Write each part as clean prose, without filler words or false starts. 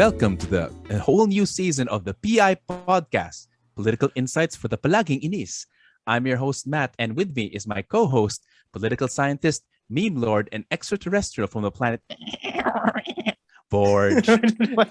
Welcome to the whole new season of the PI Podcast, Political Insights for the Palaging Inis. I'm your host, Matt, and with me is my co-host, political scientist, meme lord, and extraterrestrial from the planet Forge. That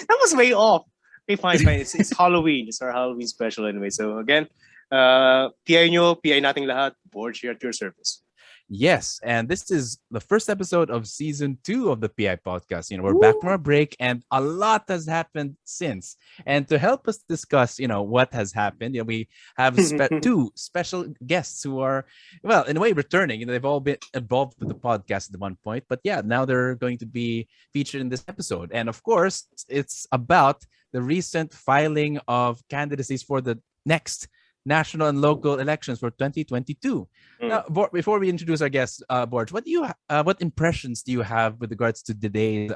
was way off. Okay, fine. It's Halloween. It's our Halloween special anyway. So again, PI nyo, PI nating lahat, Forge here at your service. Yes, and this is the first episode of season 2 of the PI podcast. We're back from our break, and a lot has happened since. And to help us discuss, what has happened, we have two special guests who are, well, in a way, returning. They've all been involved with the podcast at one point, but yeah, now they're going to be featured in this episode. And of course, it's about the recent filing of candidacies for the next national and local elections for 2022. Now, before we introduce our guests, Borge, what impressions do you have with regards to today's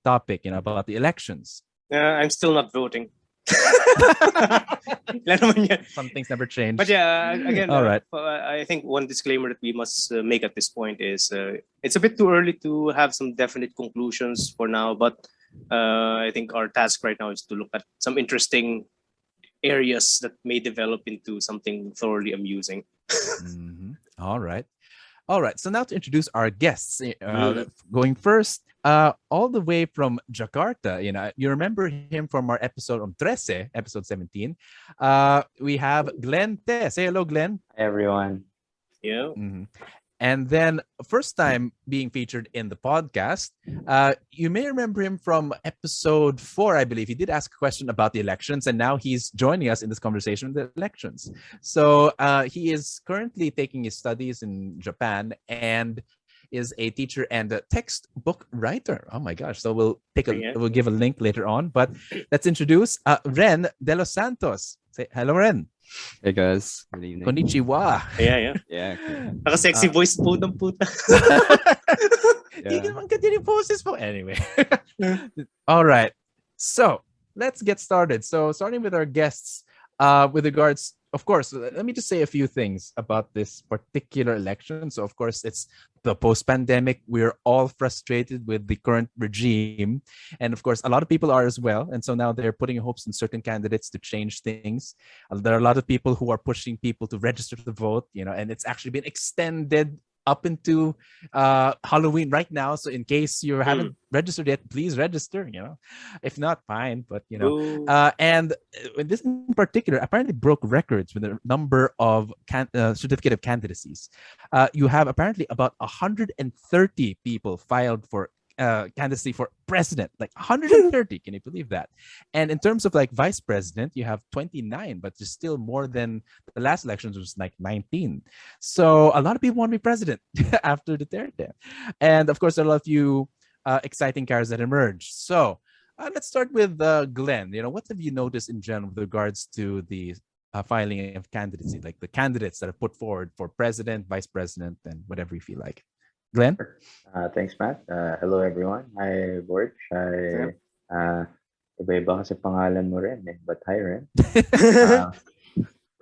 topic, about the elections? I'm still not voting. Some things never change. But yeah, again, all right. I think one disclaimer that we must make at this point is it's a bit too early to have some definite conclusions for now. But I think our task right now is to look at some interesting areas that may develop into something thoroughly amusing. All right. So now to introduce our guests, going first, all the way from Jakarta, you remember him from our episode on Trece, episode 17. We have Glenn Te. Say hello, Glenn. Hi, everyone. Yeah. And then first time being featured in the podcast, you may remember him from episode 4, I believe. He did ask a question about the elections, and now he's joining us in this conversation on the elections. So he is currently taking his studies in Japan and is a teacher and a textbook writer. Oh my gosh. So we'll give a link later on, but let's introduce Ren De Los Santos. Say hello, Ren. Hey guys, good evening. Konnichiwa. Yeah. Naka-sexy voice po ng puta. Hindi naman continue poses po. Anyway. All right. So let's get started. So starting with our guests, with regards, of course, let me just say a few things about this particular election. So of course, it's the post-pandemic. We're all frustrated with the current regime. And of course, a lot of people are as well. And so now they're putting hopes in certain candidates to change things. There are a lot of people who are pushing people to register to vote, and it's actually been extended up into Halloween right now. So in case you haven't registered yet, please register, If not, fine. But, and this in particular apparently broke records with the number of certificate of candidacies. You have apparently about 130 people filed for candidacy for president, like 130. Can you believe that? And in terms of like vice president, you have 29, but there's still more than the last elections, which was like 19. So a lot of people want to be president after Duterte. And of course, there are a lot of few exciting characters that emerge. So let's start with Glenn. What have you noticed in general with regards to the filing of candidacy, like the candidates that are put forward for president, vice president, and whatever you feel like? Glenn? Thanks, Matt. Hello, everyone. Hi, Borge. Iba-iba kasi pangalan mo rin eh, but hi, Ren.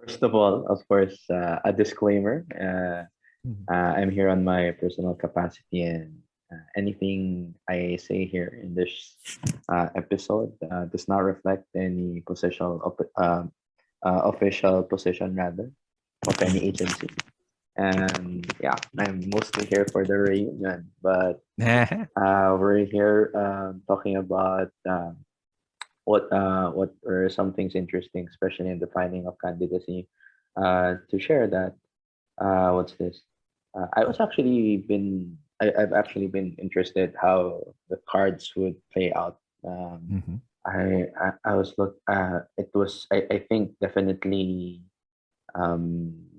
First of all, of course, a disclaimer. I'm here on my personal capacity, and anything I say here in this episode does not reflect any official position, rather, of any agency. And yeah, I'm mostly here for the reunion, but we're here talking about what are some things interesting, especially in the finding of candidacy. To share that, what's this? I've actually been interested how the cards would play out. I was it was I think definitely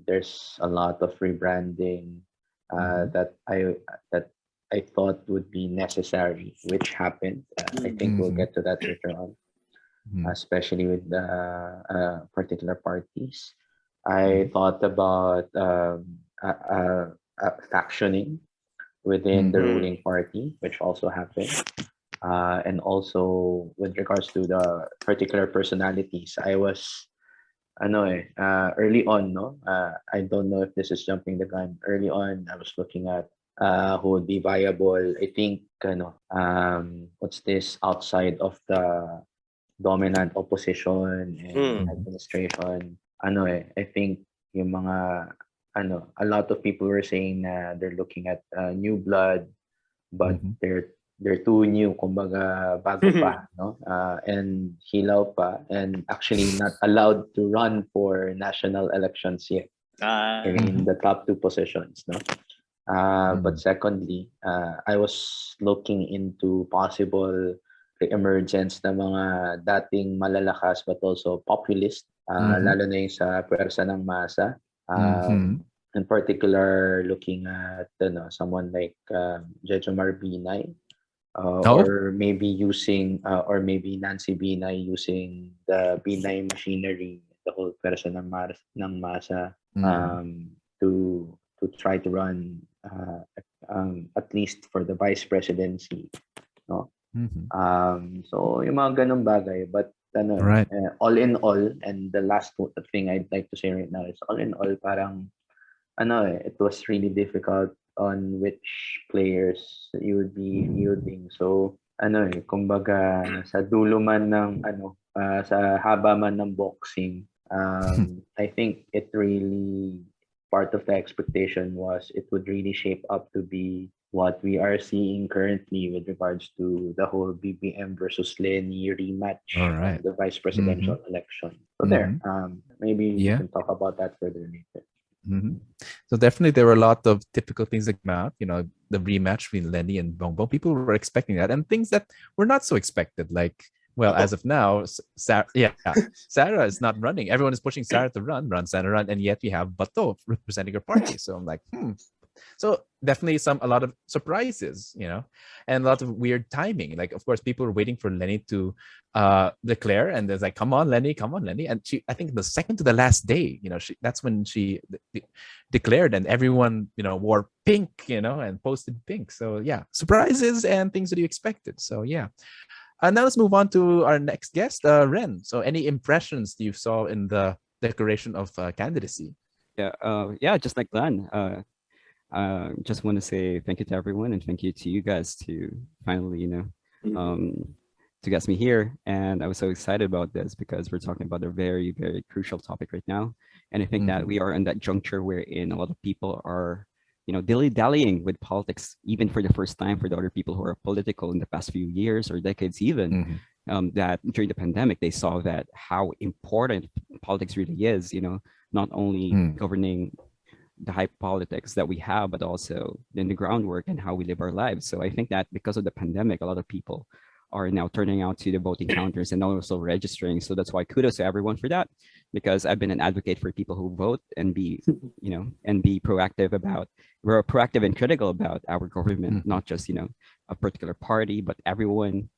there's a lot of rebranding that I thought would be necessary, which happened. I think we'll get to that later on, especially with the particular parties. I thought about factioning within the ruling party, which also happened. And also with regards to the particular personalities, I was early on, no? I don't know if this is jumping the gun. Early on, I was looking at who would be viable. I think, what's this, outside of the dominant opposition and Mm. Mhm. administration, I think yung mga, a lot of people were saying na they're looking at new blood, but Mhm. they're too new, kumbaga bago pa, no? And hilaw pa, and actually not allowed to run for national elections yet in Mhm. the top two positions, no? But Mhm. secondly, I was looking into possible re-emergence ng mga dating malalakas but also populist, Mhm. lalo na yung sa pwersa ng masa. Mhm. In particular, looking at someone like Jejomar Binay, Oh. or maybe Nancy Binay using the Binay machinery, the whole pwersa ng masa, Mhm. to try to run, at least for the vice presidency, no? Mhm. So yung mga ganong bagay, but Right. all in all, and the last thing I'd like to say right now is, all in all, parang it was really difficult on which players you would be fielding. So kumbaga sa dulo man ng sa haba man ng boxing, I think it really, part of the expectation was it would really shape up to be what we are seeing currently with regards to the whole BBM versus Leni All rematch of right. the vice presidential Mhm. election. So there, Mhm. maybe we Yeah. can talk about that further later. Mhm. So definitely there were a lot of typical things that came out. The rematch between Lenny and Bongbong. People were expecting that, and things that were not so expected. Like, well, as of now, Sarah is not running. Everyone is pushing Sarah to run, Sarah, run, and yet we have Bato representing her party. So I'm like, So definitely a lot of surprises, and a lot of weird timing. Like, of course, people were waiting for Lenny to declare, and there's like, come on, Lenny. And I think the second to the last day, that's when she declared, and everyone, wore pink, and posted pink. So yeah, surprises and things that you expected. So yeah. Now let's move on to our next guest, Ren. So any impressions you saw in the declaration of candidacy? Yeah, just like Glenn. Just want to say thank you to everyone and thank you to you guys to finally, um, to get me here. And I was so excited about this because we're talking about a very, very crucial topic right now. And I think that Mhm. we are in that juncture wherein a lot of people are, dilly-dallying with politics, even for the first time for the other people who are political in the past few years or decades even. Mhm. That during the pandemic, they saw that how important politics really is, not only Mm. governing the high politics that we have, but also in the groundwork and how we live our lives. So I think that because of the pandemic, a lot of people are now turning out to the voting counters and also registering. So that's why kudos to everyone for that, because I've been an advocate for people who vote and be proactive about, we're proactive and critical about our government, Mhm. not just, a particular party, but everyone,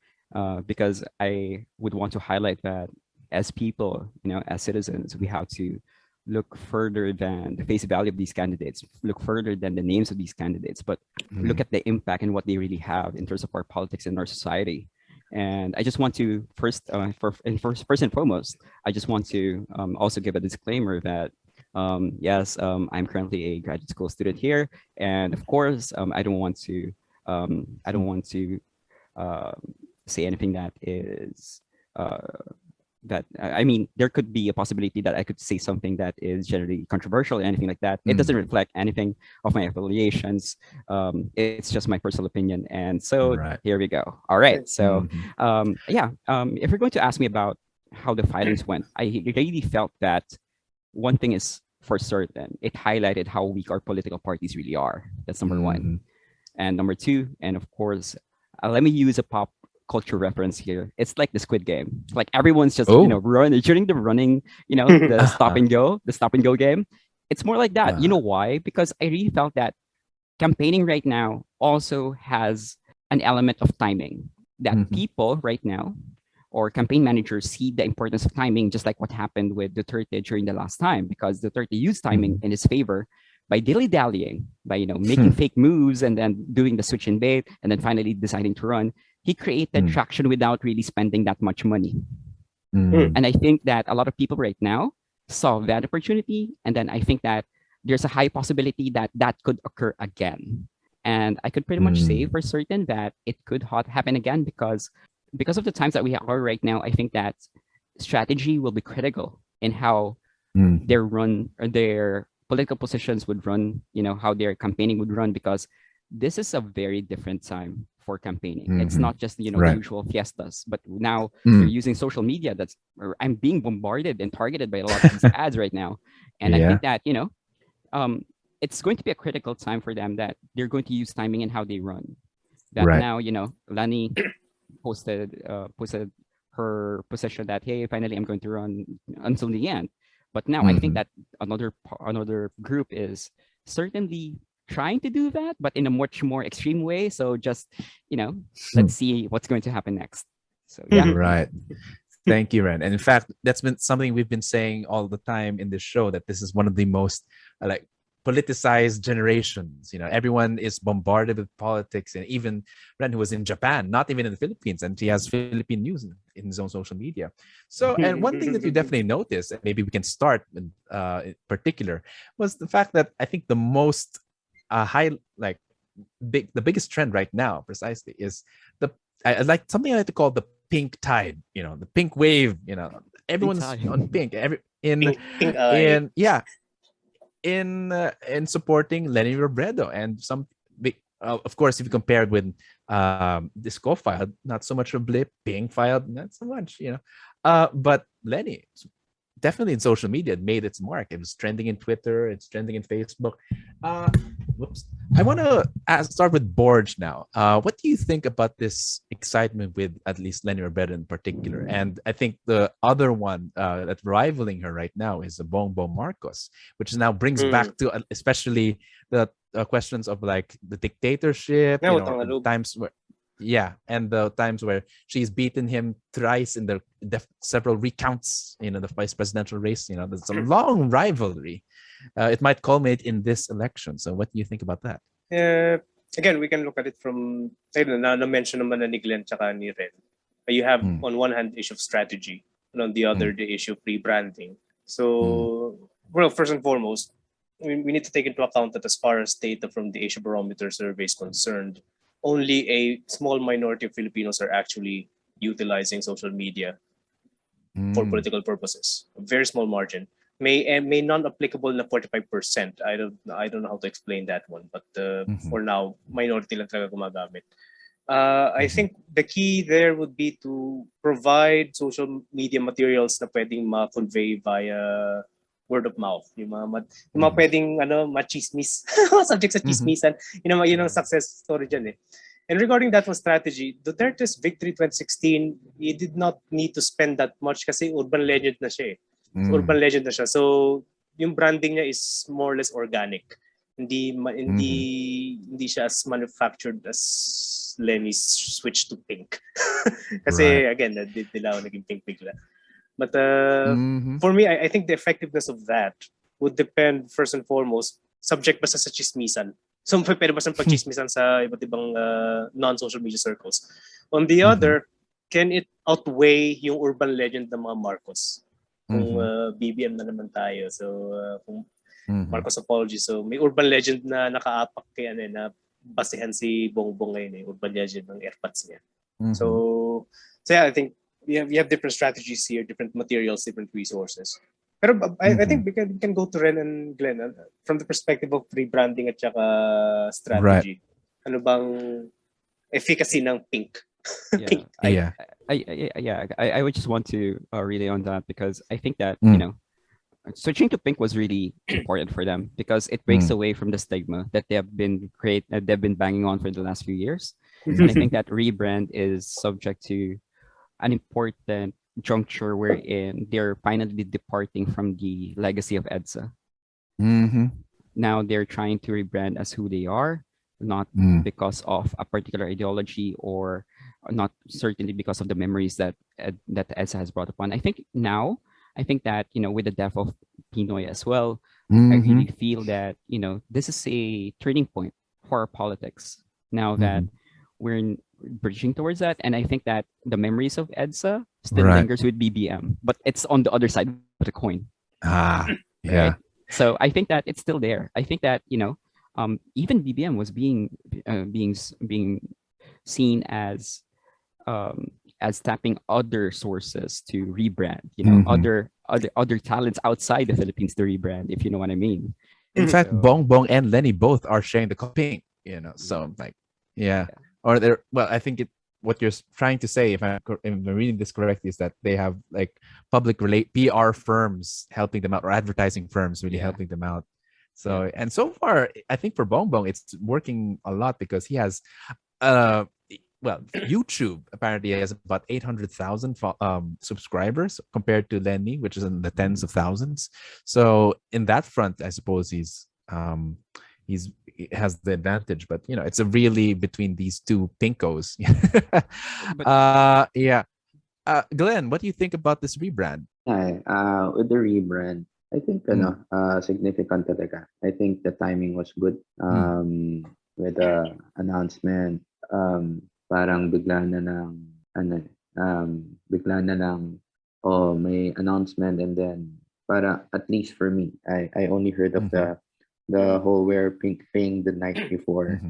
because I would want to highlight that as people, as citizens, we have to look further than the face value of these candidates, look further than the names of these candidates, but look Mhm. at the impact and what they really have in terms of our politics and our society. And I just want to first and foremost, I just want to also give a disclaimer that yes, I'm currently a graduate school student here, and of course, I don't want to say anything that is uh, I mean, there could be a possibility that I could say something that is generally controversial or anything like that. It doesn't Mm. reflect anything of my affiliations. It's just my personal opinion. And so Right. here we go. All right. So Mhm. yeah, if you're going to ask me about how the filings went, I really felt that one thing is for certain. It highlighted how weak our political parties really are. That's number one. Mhm. And number two, and of course, let me use a pop culture reference here. It's like the Squid Game. Like everyone's just, Oh. running during the running, the Uh-huh. stop and go game. It's more like that. You Uh-huh. know why? Because I really felt that campaigning right now also has an element of timing. That Mhm. people right now or campaign managers see the importance of timing, just like what happened with Duterte during the last time, because Duterte used timing Mhm. in his favor by dilly-dallying, by making Hmm. fake moves and then doing the switch and bait, and then finally deciding to run. He created Mm. traction without really spending that much money. Mm. And I think that a lot of people right now saw that opportunity, and then I think that there's a high possibility that that could occur again. And I could pretty much say for certain that it could happen again because of the times that we are right now. I think that strategy will be critical in how their run or their political positions would run, how their campaigning would run, because this is a very different time for campaigning. It's not just, the usual fiestas, but now they're using social media. I'm being bombarded and targeted by a lot of these ads right now. And I think that, it's going to be a critical time for them, that they're going to use timing in how they run. That now, Lani posted her position that, hey, finally I'm going to run until the end. But now I think that another group is certainly trying to do that, but in a much more extreme way. So just, let's see what's going to happen next. So yeah. Right. Thank you, Ren. And in fact, that's been something we've been saying all the time in this show, that this is one of the most politicized generations. Everyone is bombarded with politics, and even Ren, who was in Japan, not even in the Philippines, and he has Philippine news in his own social media. So, and one thing that you definitely noticed, and maybe we can start in particular, was the fact that I think the most the biggest trend right now precisely is I like something I like to call the pink tide, the pink wave, everyone's on pink, in supporting Leni Robredo, and some big, of course, if you compared with Isko filed, not so much of Blip, Ping filed, not so much, but Leni definitely in social media it made its mark. It was trending in Twitter, it's trending in Facebook. I want to start with Borge now. What do you think about this excitement with at least Leni Robredo in particular? And I think the other one that's rivaling her right now is Bongbong Marcos, which now brings back to especially the questions of the dictatorship, times where and the times where she's beaten him thrice in the several recounts, the vice presidential race. There's a long rivalry. It might culminate in this election. So what do you think about that? Again, we can look at it from, na-mention naman na ni Glenn tsaka ni Ren. You have on one hand the issue of strategy, and on the other the issue of rebranding. So, well, first and foremost, we need to take into account that as far as data from the Asia Barometer survey is concerned, only a small minority of Filipinos are actually utilizing social media for political purposes. A very small margin. May non-applicable na 45%. I don't know how to explain that one, but for now, minority lang talaga gumagamit. I think the key there would be to provide social media materials na pwedeng ma-convey via word of mouth. Yung mga pwedeng machismis, subject sa chismisan. Yun ang success story dyan eh. And regarding that one strategy, Duterte's victory 2016, he did not need to spend that much kasi urban legend na siya eh. Urban legend na siya. So, yung branding niya is more or less organic. Hindi siya as manufactured as Leni's switch to pink. Kasi again, dilaw naging pink bigla. But for me, I think the effectiveness of that would depend first and foremost, subject ba sa chismisan? So, pwede ba sa pagchismisan sa iba't ibang non-social media circles? On the other, can it outweigh yung urban legend ng mga Marcos? Kung BBM na naman tayo. So, kung Marcos apology. So, may urban legend na nakaapak kay na basehan si Bongbong ngayon urban legend ng airpods niya. So yeah, I think we have different strategies here, different materials, different resources. Pero I think we can go to Ren and Glenn from the perspective of rebranding at saka strategy. Right. Ano bang efficacy ng pink? Pink. I would just want to relay on that, because I think that switching to pink was really important for them, because it breaks away from the stigma that they've been banging on for the last few years. And I think that rebrand is subject to an important juncture wherein they're finally departing from the legacy of EDSA. Now they're trying to rebrand as who they are, not because of a particular ideology, or not certainly because of the memories that EDSA has brought upon. I think that, with the death of Pinoy as well, I really feel that, this is a turning point for our politics now that we're bridging towards that. And I think that the memories of EDSA still lingers with BBM, but it's on the other side of the coin. Yeah. Right? So I think that it's still there. I think that, even BBM was being seen as tapping other sources to rebrand, other talents outside the Philippines to rebrand, if you know what I mean. In fact, So, Bong Bong and Lenny both are sharing the Ping, so like, yeah. Or they're, well, I think what you're trying to say, if I'm reading this correctly, is that they have like public PR firms helping them out, or advertising firms really helping them out. So, and so far, I think for Bong Bong, it's working a lot because he has, YouTube apparently has about 800,000 subscribers compared to Lenny, which is in the tens of thousands. So in that front, I suppose he has the advantage, but it's a really between these two pinkos. Yeah. Glenn, what do you think about this rebrand? With the rebrand, I think significant talaga. I think the timing was good. With the announcement, parang bigla na lang, may announcement, and then para at least for me, I only heard of the whole wear pink thing the night before.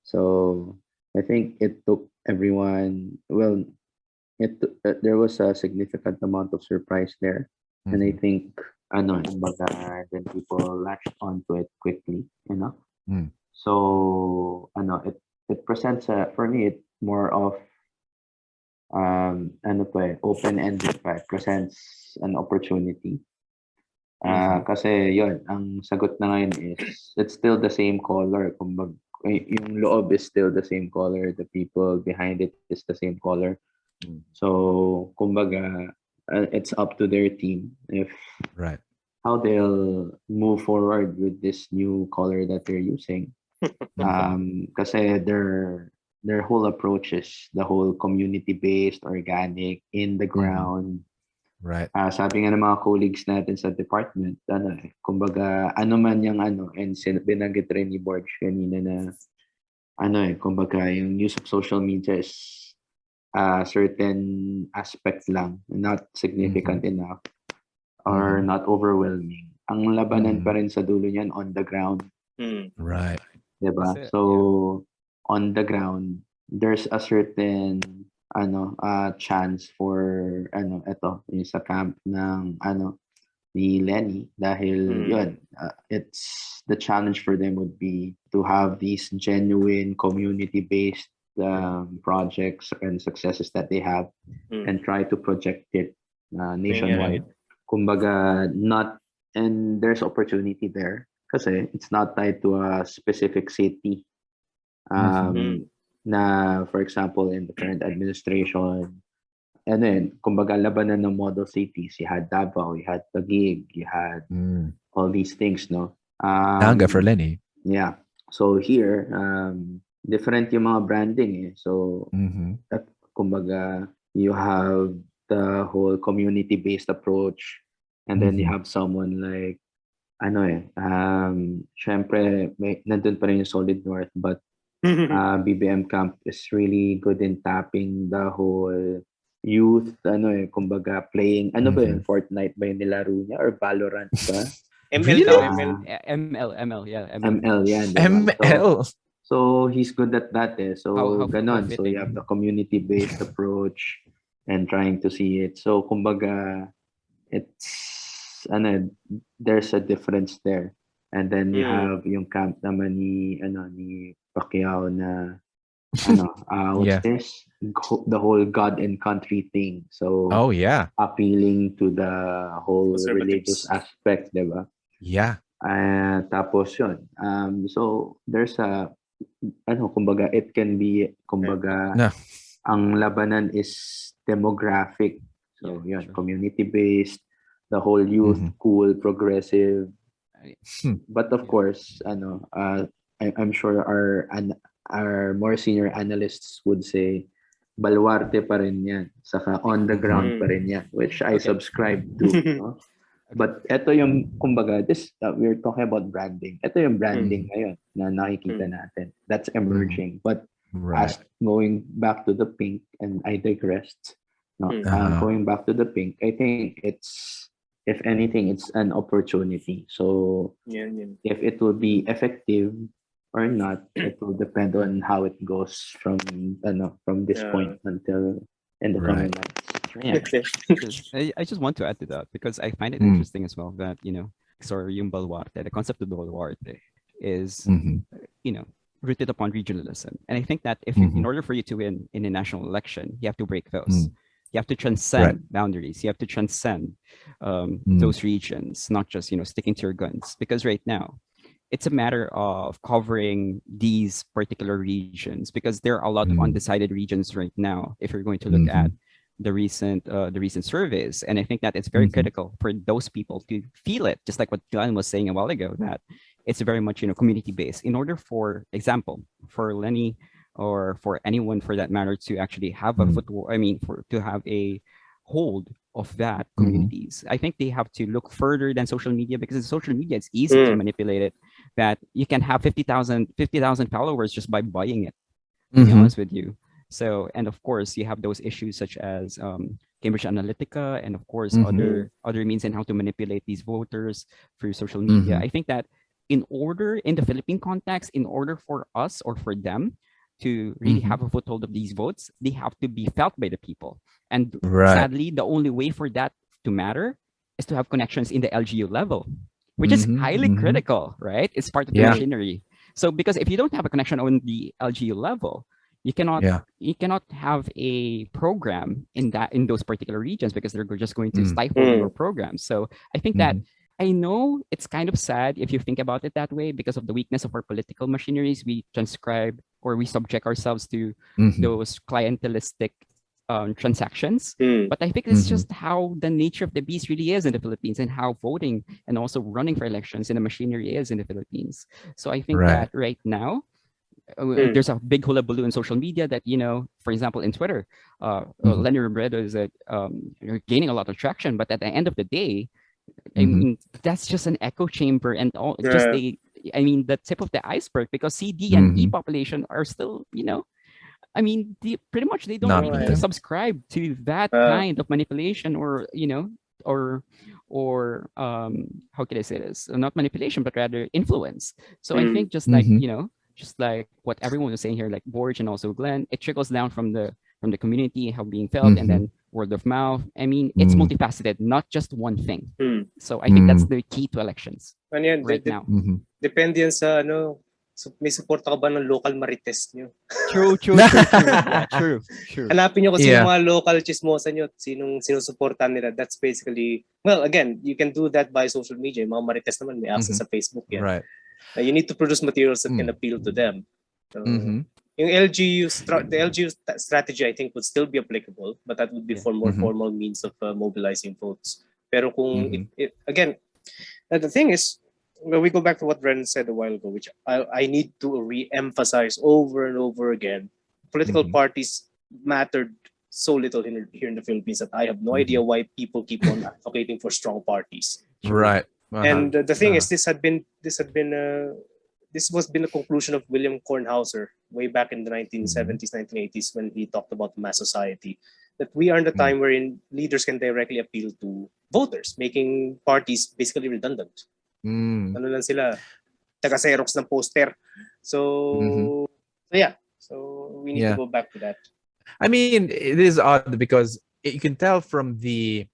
So I think it took everyone, well, there was a significant amount of surprise there. And I think then people latched onto it quickly. So it presents for me, it more of open-ended pa, presents an opportunity. Kasi yun, ang sagot na ngayon is it's still the same color. Yung loob is still the same color. The people behind it is the same color. So, kumbaga, it's up to their team if how they'll move forward with this new color that they're using. Kasi their whole approach is the whole community-based, organic, in the ground. Right. Sabi nga ng mga colleagues natin sa department, kumbaga, man yung and binanggit rin ni Borge kanina na, kumbaga, yung use of social media is certain aspect lang, not significant enough, or not overwhelming. Ang labanan pa rin sa dulo niyan on the ground. Right. Diba? So, on the ground, there's a certain chance for ito yung sa camp ng ni Leni, dahil yun, it's the challenge for them would be to have these genuine community-based projects and successes that they have and try to project it nationwide. Kumbaga, and there's opportunity there kasi it's not tied to a specific city. Na, for example, in the current administration, and then, kumbaga, labanan ng model cities. You had Davao, you had Taguig, you had all these things, no? Nanga for Lenny. Yeah. So here, different yung mga branding. So, kumbaga, you have the whole community-based approach, and then you have someone like, syempre, nandun pa rin yung Solid North, but BBM Camp is really good in tapping the whole youth, kumbaga playing, ba yun, Fortnite ba yung nilaro niya or Valorant ba? ML daw, ML. ML, yeah. ML, yan. ML. So he's good at that So ganon. So fitting. you have the community-based approach and trying to see it. So kumbaga, it's, there's a difference there. And then you have yung camp naman ni Pacquiao na what's this? The whole God and country thing. So appealing to the whole religious aspect, diba? Yeah. Tapos yun. So there's a kumbaga, it can be kumbaga ang labanan is demographic. So yun, community-based, the whole youth, cool, progressive. But of course, I'm sure our more senior analysts would say, baluarte pa rin yan. Saka on the ground pa rin yan, which I subscribe to. No? But ito yung, kumbaga, we're talking about branding. Ito yung branding ngayon na nakikita natin. That's emerging. But as going back to the pink, and I digressed, going back to the pink, I think it's, if anything, it's an opportunity. So if it will be effective, or not, it will depend on how it goes from this point until in the coming Right. months. Yeah. I just want to add to that because I find it Mm. interesting as well that, sorry, yung baluarte, the concept of baluarte is, Mhm. you know, rooted upon regionalism. And I think that if you, in Mhm. order for you to win in a national election, you have to break those. Mm. You have to Right. transcend boundaries. You have to transcend Mm. those regions, not just, sticking to your guns. Because right now, it's a matter of covering these particular regions because there are a lot of Mm. undecided regions right now. If you're going to look at Mhm. the recent surveys, and I think that it's very Mhm. critical for those people to feel it, just like what Glenn was saying a while ago, that it's very much community based. In order, for example, for Lenny or for anyone for that matter to actually have a Mm. foothold, I mean, for to have a hold of that Mhm. communities, I think they have to look further than social media because in social media it's easy to Mm. manipulate it. That you can have 50,000 followers just by buying it, to be Mhm. honest with you. So, and of course, you have those issues such as Cambridge Analytica, and of course, Mhm. other means in how to manipulate these voters through social media. Mhm. I think that in the Philippine context, in order for us or for them to really Mhm. have a foothold of these votes, they have to be felt by the people. And Right. sadly, the only way for that to matter is to have connections in the LGU level, which is Mhm. highly Mhm. critical, right? It's part of the Yeah. Mm. machinery. So because if you don't have a connection on the LGU level, you cannot Yeah. you cannot have a program in those particular regions because they're just going to Mm. stifle your Mm. programs. So I think that Mhm. I know it's kind of sad if you think about it that way because of the weakness of our political machineries. We transcribe or we subject ourselves to Mhm. those clientelistic transactions. Mm. But I think it's Mhm. just how the nature of the beast really is in the Philippines and how voting and also running for elections in the machinery is in the Philippines. So I think Right. that right now, Mm. there's a big hullabaloo in social media that for example in Twitter, Mhm. Leni Robredo is you're gaining a lot of traction, but at the end of the day, I Mhm. mean that's just an echo chamber and all just Yeah. the tip of the iceberg because CD and E Mhm. population are still I mean pretty much they don't Not No, the really I, thing. subscribe to that uh, kind of manipulation or how can I say this? Not manipulation, but rather influence. So I mm. think Mhm. just like what everyone was saying here, like Borge and also Glenn, it trickles down from the community, how being felt, and Mhm. then word of mouth. I mean, it's Mm. multifaceted, not just one thing. Mm. So I think that's Mm. the key to elections Ano yan, right now. Mhm. depende yan sa may support ka ba ng local marites nyo? True, true, true, true. Yeah, true, true. Hanapin nyo kasi yung Yeah. mga local chismosa nyo at sinusuportahan nila. That's basically, well, again, you can do that by social media. Yung mga marites naman may access Mhm. sa Facebook yan. Right. You need to produce materials that can Mm. appeal to them. So, Mhm. yung the LGU strategy, I think, would still be applicable, but that would be Yeah. for more Mhm. formal means of mobilizing votes. Pero kung, Mhm. again, the thing is, well, we go back to what Brennan said a while ago, which I need to re-emphasize over and over again. Political Mhm. parties mattered so little here in the Philippines that I have no idea Mhm. why people keep on advocating for strong parties. True. Right. Uh-huh. And the thing Uh-huh. is, this was been a conclusion of William Kornhauser way back in the 1970s, 1980s when he talked about mass society. That we are in the Mm. time wherein leaders can directly appeal to voters, making parties basically redundant. Mm. Ano lang sila, taga-xerox ng poster. Mhm. So yeah, so we need to Yeah. go back to that. I mean, it is odd because you can tell from the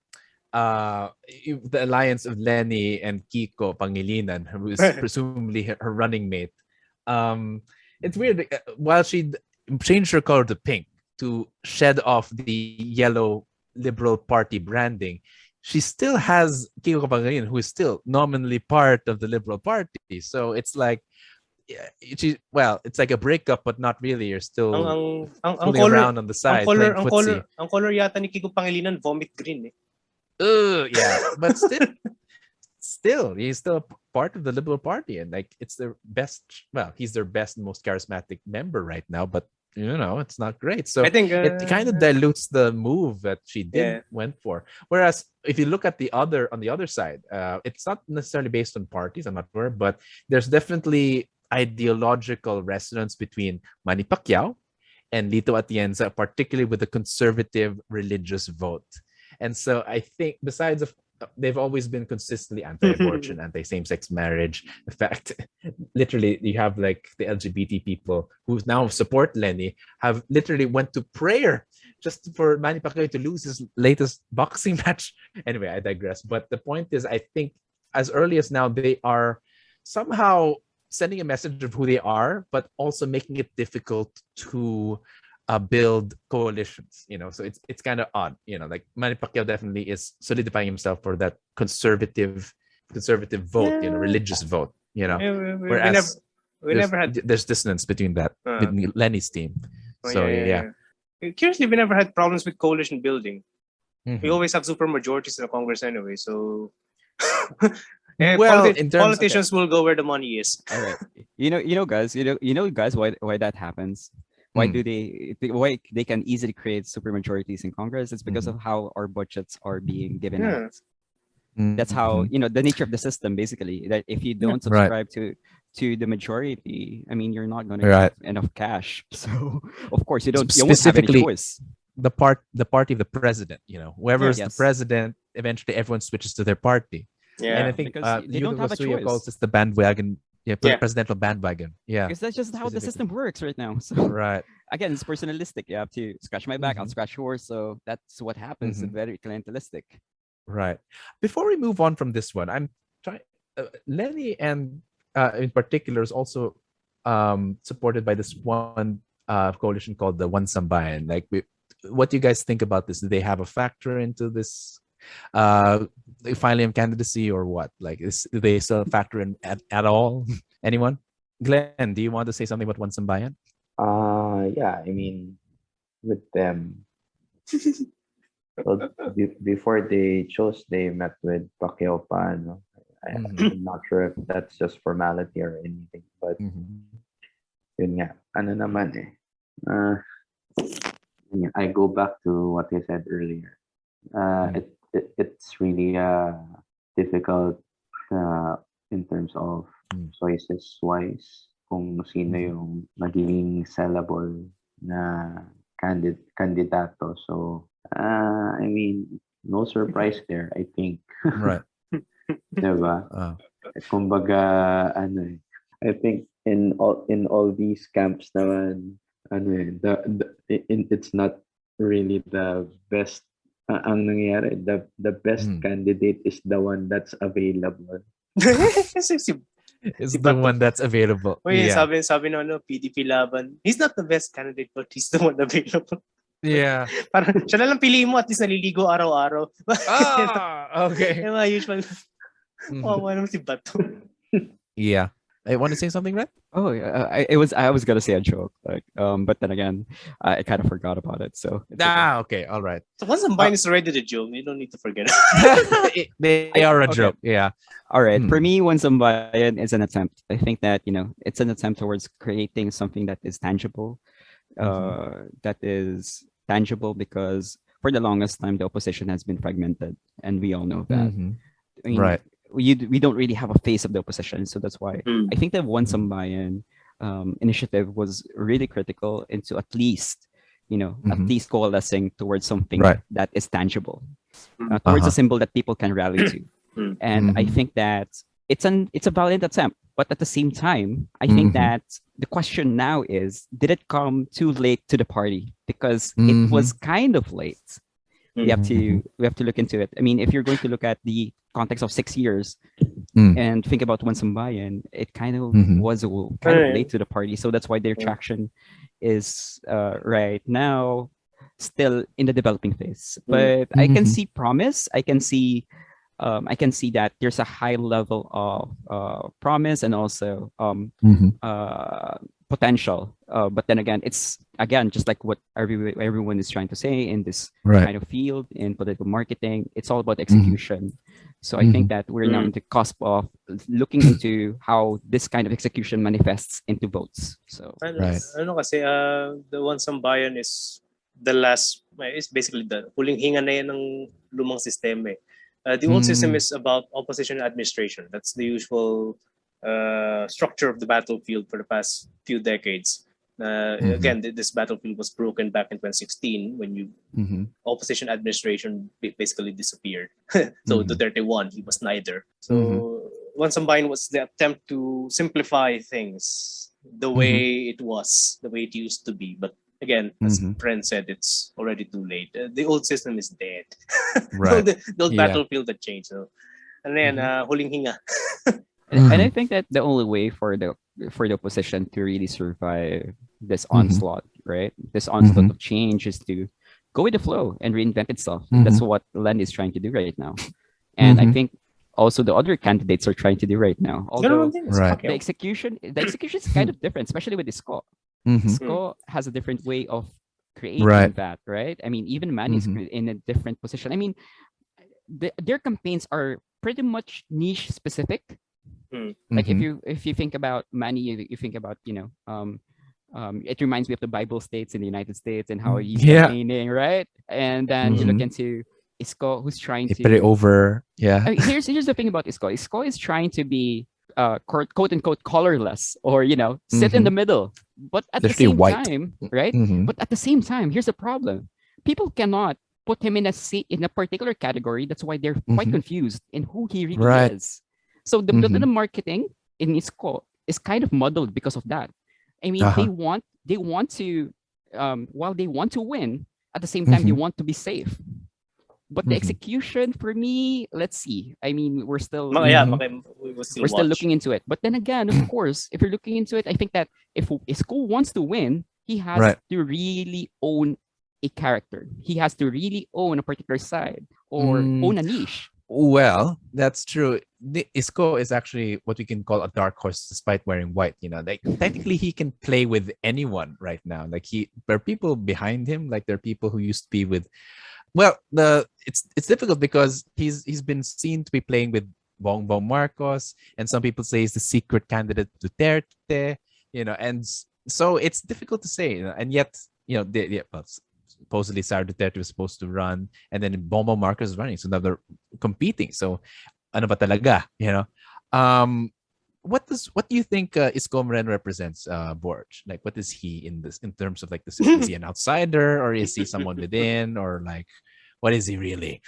alliance of Leni and Kiko Pangilinan, who is presumably her running mate. It's weird. While she changed her color to pink to shed off the yellow Liberal Party branding, she still has Kiko Pangilinan, who is still nominally part of the Liberal Party. So it's like, it's like a breakup, but not really. You're still ang fooling color around on the side, playing footsie. ang color yata ni Kiko Pangilinan vomit green eh. Yeah, but still, he's still part of the Liberal Party, and like it's their best. Well, he's their best and most charismatic member right now, but it's not great. So I think it kind of dilutes the move that she yeah. went for. Whereas if you look at on the other side, it's not necessarily based on parties. I'm not sure, but there's definitely ideological resonance between Manny Pacquiao and Lito Atienza, particularly with the conservative religious vote. And so I think besides of they've always been consistently anti-abortion, anti-same-sex marriage. In fact, literally, you have like the LGBT people who now support Leni have literally went to prayer just for Manny Pacquiao to lose his latest boxing match. Anyway, I digress. But the point is, I think as early as now, they are somehow sending a message of who they are, but also making it difficult to build coalitions. So it's kind of odd. Like Manny Pacquiao definitely is solidifying himself for that conservative vote, religious vote. Whereas we never had. there's dissonance between that, between Lenny's team. So yeah. Curiously, we never had problems with coalition building. Mhm. We always have super majorities in the Congress anyway. So Well, in terms politicians will go where the money is. All right. Guys, guys, why that happens? Why do why they can easily create super majorities in Congress? It's because of how our budgets are being given out. That's how, the nature of the system, basically, that if you don't subscribe to the majority, I mean, you're not going to get enough cash. So of course you won't have any choice. The party of the president, whoever is the president, eventually everyone switches to their party. Yeah, and I think they don't have a choice. calls this the bandwagon. Presidential bandwagon. Yeah, because that's just how the system works right now. So right. Again, it's personalistic. You have to scratch my back, I'll scratch yours. So that's what happens. It's very clientelistic. Right. Before we move on from this one, I'm trying. Leni and in particular is also supported by this one coalition called the One Sambayan. Like, what do you guys think about this? Do they have a factor into this filing of candidacy or what? Like, do they still factor in at all? Anyone? Glenn, do you want to say something about One Sambayan? Yeah, I mean, with them, well, before they chose, they met with Pacquiao pa, no? I'm not sure if that's just formality or anything, but yun nga, ano naman I go back to what I said earlier. It's really difficult in terms of choices wise kung sino yung magiging sellable na candidato. So I mean, no surprise there, I think. Right. Diba? Kumbaga, I think in all these camps naman, it's not really the best. Ang nangyayari, the best candidate is the one that's available. Is the one that's available. Sabi no, PDP laban. He's not the best candidate, but he's the one available. Yeah. Parang siya na lang piliin mo, at least naliligo araw-araw. Okay. Yung mga usual. Naman si Bato. Yeah. I want to say something, right? Oh, yeah. I was gonna say a joke, like, but then again, I kind of forgot about it. So okay, all right. So once Sambayan is already the joke, you don't need to forget. They are a joke. Yeah. All right. For me, One Sambayan is an attempt. I think that it's an attempt towards creating something that is tangible. That is tangible because for the longest time the opposition has been fragmented, and we all know that. I mean, right. We don't really have a face of the opposition, so that's why I think that One Sambayan initiative was really critical into at least at least coalescing towards something that is tangible, towards a symbol that people can rally to. And I think that it's a valiant attempt, but at the same time, I think that the question now is, did it come too late to the party? Because it was kind of late. We have to look into it. I mean, if you're going to look at the context of 6 years and think about One Sambayan, it kind of was kind of late to the party. So that's why their traction is right now still in the developing phase. But I can see promise. I can see that there's a high level of promise and also potential. But then again, it's just like what everyone is trying to say in this kind of field in political marketing. It's all about execution. So I think that we're now in the cusp of looking into how this kind of execution manifests into votes. So kasi the One Sambayan is the last. It's basically the huling hinga na yan ng lumang sistema. The old system is about opposition administration. That's the usual structure of the battlefield for the past few decades. Again, this battlefield was broken back in 2016 when opposition administration basically disappeared. So Duterte won. He was neither. So once combined was the attempt to simplify things the way it was, the way it used to be. But again, as friend said, it's already too late. The old system is dead. Right. the old battlefield that changed. So, and then huling hinga. And I think that the only way for the opposition to really survive this onslaught, right? This onslaught of change is to go with the flow and reinvent itself. That's what Len is trying to do right now. And I think also the other candidates are trying to do right now. Although the execution is kind of different, especially with Isko. Isko has a different way of creating that, right? I mean, even Manny's in a different position. I mean, their campaigns are pretty much niche specific. Like if you think about Manny, you think about it reminds me of the Bible states in the United States and how he's campaigning, right? And then you look into Isko, who's trying to put it over. Yeah. I mean, here's the thing about Isko. Isko is trying to be quote unquote colorless, or sit in the middle. But at the same time, right? But at the same time, here's the problem: people cannot put him in a particular category. That's why they're quite confused in who he really is. So the marketing in Isko is kind of muddled because of that. I mean, they want to while they want to win, at the same time they want to be safe. But the execution, for me, let's see. I mean, we're still looking into it. But then again, of course, if you're looking into it, I think that if Isko wants to win, he has to really own a character. He has to really own a particular side or own a niche. Well, that's true. The Isko is actually what we can call a dark horse, despite wearing white. Like technically he can play with anyone right now. Like there are people behind him. Like there are people who used to be with. Well, it's difficult because he's been seen to be playing with Bongbong Marcos, and some people say he's the secret candidate to Duterte. And so it's difficult to say. And yet, supposedly Sara Duterte was supposed to run, and then Bongbong Marcos is running, so now they're competing. So, ano ba talaga? What do you think Isko Moreno represents, Borge? Like, what is he in terms of like this? Is he an outsider, or is he someone within, or like, what is he really?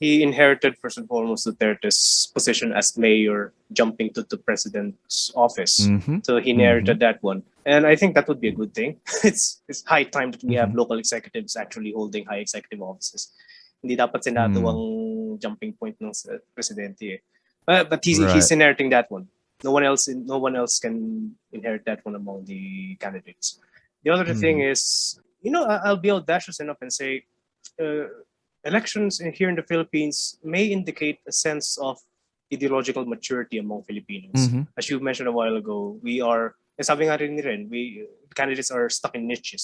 He inherited first and foremost Duterte's position as mayor, jumping to the president's office. So he inherited that one, and I think that would be a good thing. It's high time that we have local executives actually holding high executive offices. Hindi dapat Senado ang jumping point ng presidente. But he's inheriting that one. No one else can inherit that one among the candidates. The other thing is, I'll be audacious enough and say, elections here in the Philippines may indicate a sense of ideological maturity among Filipinos. As you mentioned a while ago, sabi nga rin ni Ren, candidates are stuck in niche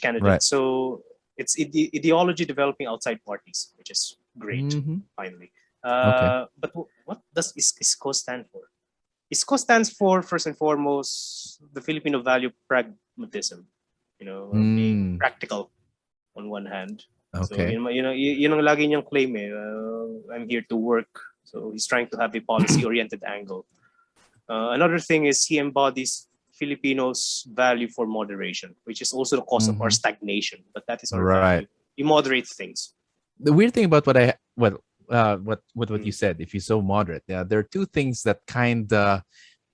candidates. Right. So it's ideology developing outside parties, which is great, finally. But what does Isko stand for? Isko stands for, first and foremost, the Filipino value pragmatism. Being practical on one hand. Okay. So yun ang lagi niyang claim I'm here to work. So he's trying to have a policy-oriented angle. Another thing is he embodies Filipinos' value for moderation, which is also the cause of our stagnation. But that is our value. He moderates things. The weird thing about what you said, if you're so moderate, there are two things that kind of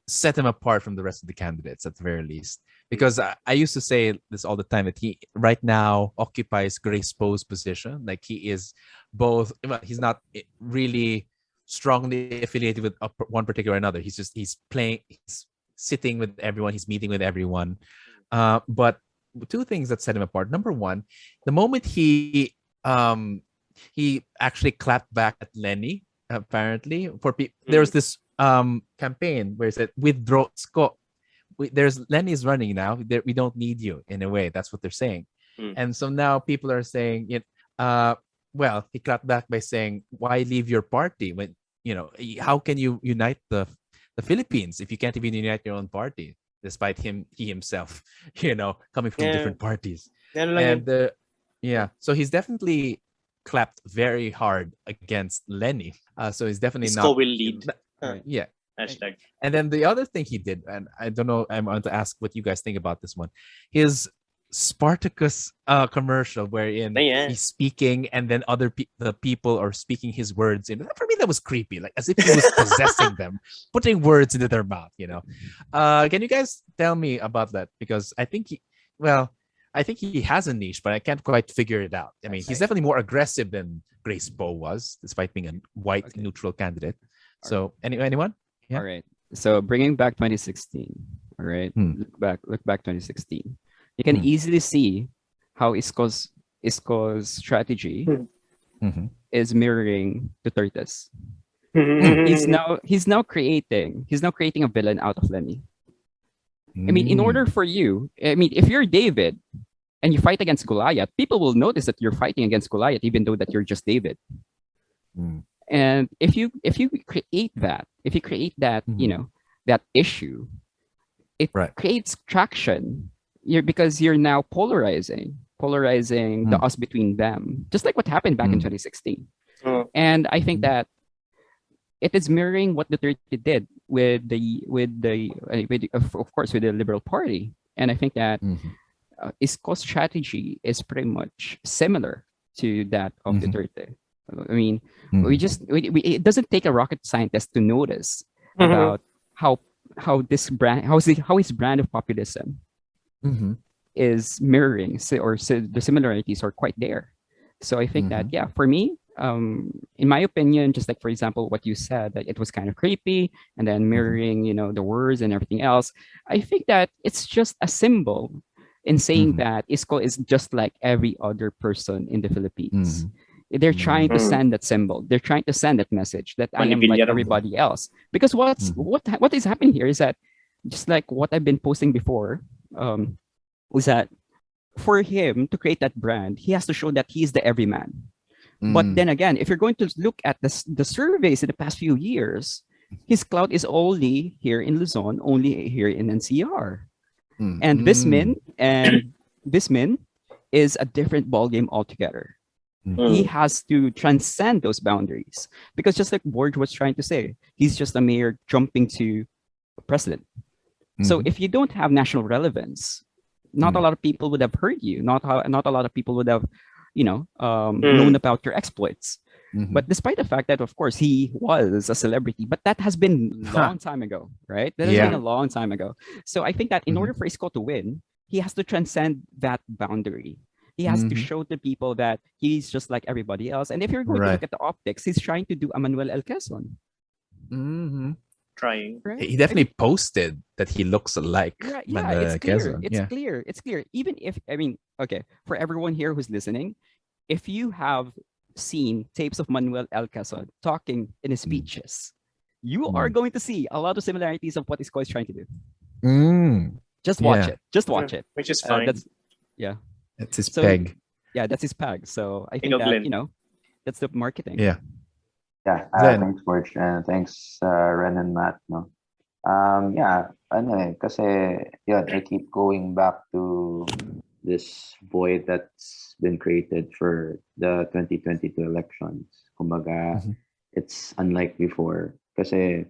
set him apart from the rest of the candidates, at the very least. Because I used to say this all the time, that he right now occupies Grace Poe's position. Like he is both, well, he's not really strongly affiliated with one particular or another. He's sitting with everyone, he's meeting with everyone. But two things that set him apart. Number one, the moment he actually clapped back at Leni, apparently, there was this campaign where it said, withdraw Isko. Leni is running now. We don't need you, in a way. That's what they're saying. And so now people are saying, well, he clapped back by saying, why leave your party when, how can you unite the Philippines if you can't even unite your own party, despite he himself, coming from different parties. And so he's definitely clapped very hard against Leni. So he's definitely Isko will lead. Hashtag. And then the other thing he did, and I don't know, I want to ask what you guys think about this one, his Spartacus commercial wherein Yeah. he's speaking and then the people are speaking his words in. For me, that was creepy, like as if he was possessing them, putting words into their mouth. Can you guys tell me about that? Because I think I think he has a niche, but I can't quite figure it out. I mean, he's definitely more aggressive than Grace Poe was, despite being a white neutral candidate. So, anyone? Yeah. All right. So bringing back 2016. All right. Look back 2016. You can easily see how Isko's strategy is mirroring Duterte's. He's now creating a villain out of Leni. I mean, in order for you, I mean, if you're David and you fight against Goliath, people will notice that you're fighting against Goliath, even though that you're just David. And if you create that, that issue, it creates traction. Because you're now polarizing the us between them, just like what happened back in 2016. And I think that it is mirroring what Duterte did with of course with the Liberal Party. And I think that Isko's strategy is pretty much similar to that of Duterte. I mean, it doesn't take a rocket scientist to notice about how his brand of populism is mirroring, the similarities are quite there. So I think that for me, in my opinion, just like for example what you said, that it was kind of creepy and then mirroring the words and everything else, I think that it's just a symbol in saying that Isko is just like every other person in the Philippines. They're trying to send that symbol. They're trying to send that message that I am like everybody else. Because what is happening here is that, just like what I've been posting before, was that for him to create that brand, he has to show that he is the everyman. But then again, if you're going to look at the surveys in the past few years, his clout is only here in Luzon, only here in NCR. And Bismin is a different ballgame altogether. He has to transcend those boundaries, because just like Borg was trying to say, he's just a mayor jumping to president. So if you don't have national relevance, not a lot of people would have heard you. Not a lot of people would have, known about your exploits. But despite the fact that, of course, he was a celebrity, but that has been a long time ago, right? That has been a long time ago. So I think that in order for Isko to win, he has to transcend that boundary. He has to show to people that he's just like everybody else. And if you're going to look at the optics, he's trying to do a Manuel L. Quezon. Trying. Right? He definitely posted that he looks like it's clear. It's clear. Even if, for everyone here who's listening, if you have seen tapes of Manuel L. Quezon talking in his speeches, you are going to see a lot of similarities of what Isko is trying to do. Just watch it. Just watch it. Which is fine. That's his peg. Yeah, that's his peg. So I think that, that's the marketing. Yeah. Yeah, thanks, George, and thanks, Ren and Matt. No, kasi I keep going back to this void that's been created for the 2022 elections. Kumbaga, it's unlike before. Kasi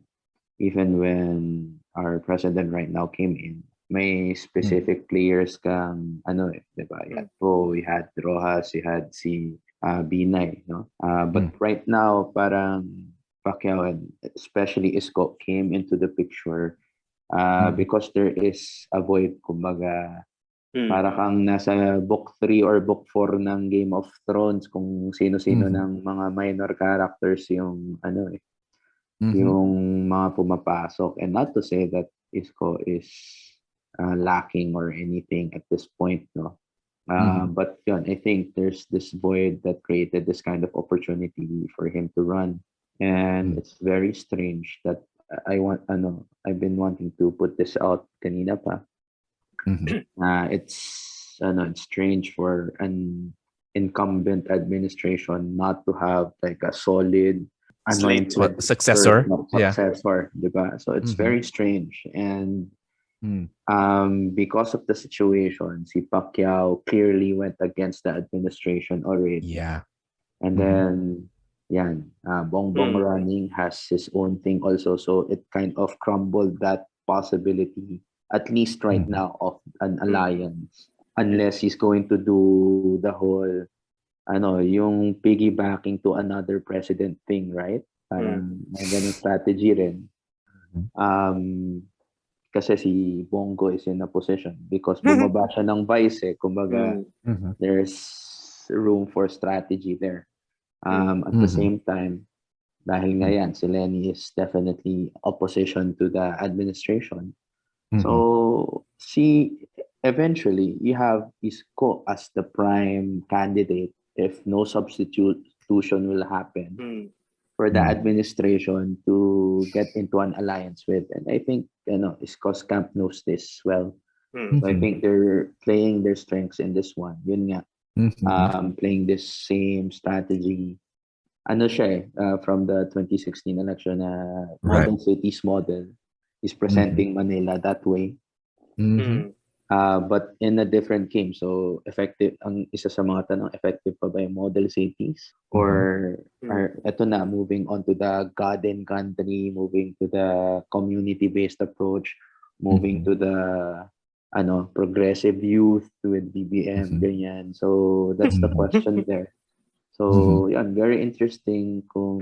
even when our president right now came in, may specific players kang diba? You had Poe, you had Rojas, you had si Binay, no? But right now, parang Pacquiao and especially Isko came into the picture because there is a void, kumbaga, para kang nasa book 3 or book 4 ng Game of Thrones, kung sino-sino ng mga minor characters yung yung mga pumapasok. And not to say that Isko is lacking or anything at this point, no? But I think there's this void that created this kind of opportunity for him to run, and it's very strange that I've been wanting to put this out kanina pa. It's strange for an incumbent administration not to have like a solid successor, diba? So it's very strange. And because of the situation, si Pacquiao clearly went against the administration already. Yeah. And then yan, Bongbong running has his own thing also. So it kind of crumbled that possibility, at least right now, of an alliance. Unless he's going to do the whole, yung piggybacking to another president thing, right? Parang may ganun strategy rin. Kasi si Bongo is in a position because bumaba siya ng vice kumbaga there's room for strategy there. At the same time, dahil nga yan, si Leni is definitely opposition to the administration. So, eventually, you have Isko as the prime candidate if no substitution will happen for the administration to get into an alliance with. And I think, Isko's camp knows this well. So I think they're playing their strengths in this one. Yun nga, playing this same strategy. From the 2016 election, modern cities model is presenting Manila that way. But in a different game. So effective, ang isa sa mga tanong, effective pa ba yung model cities? Or eto na, moving on to the garden country, moving to the community-based approach, moving to the progressive youth with BBM, ganyan. So that's the question there. So yeah, very interesting kung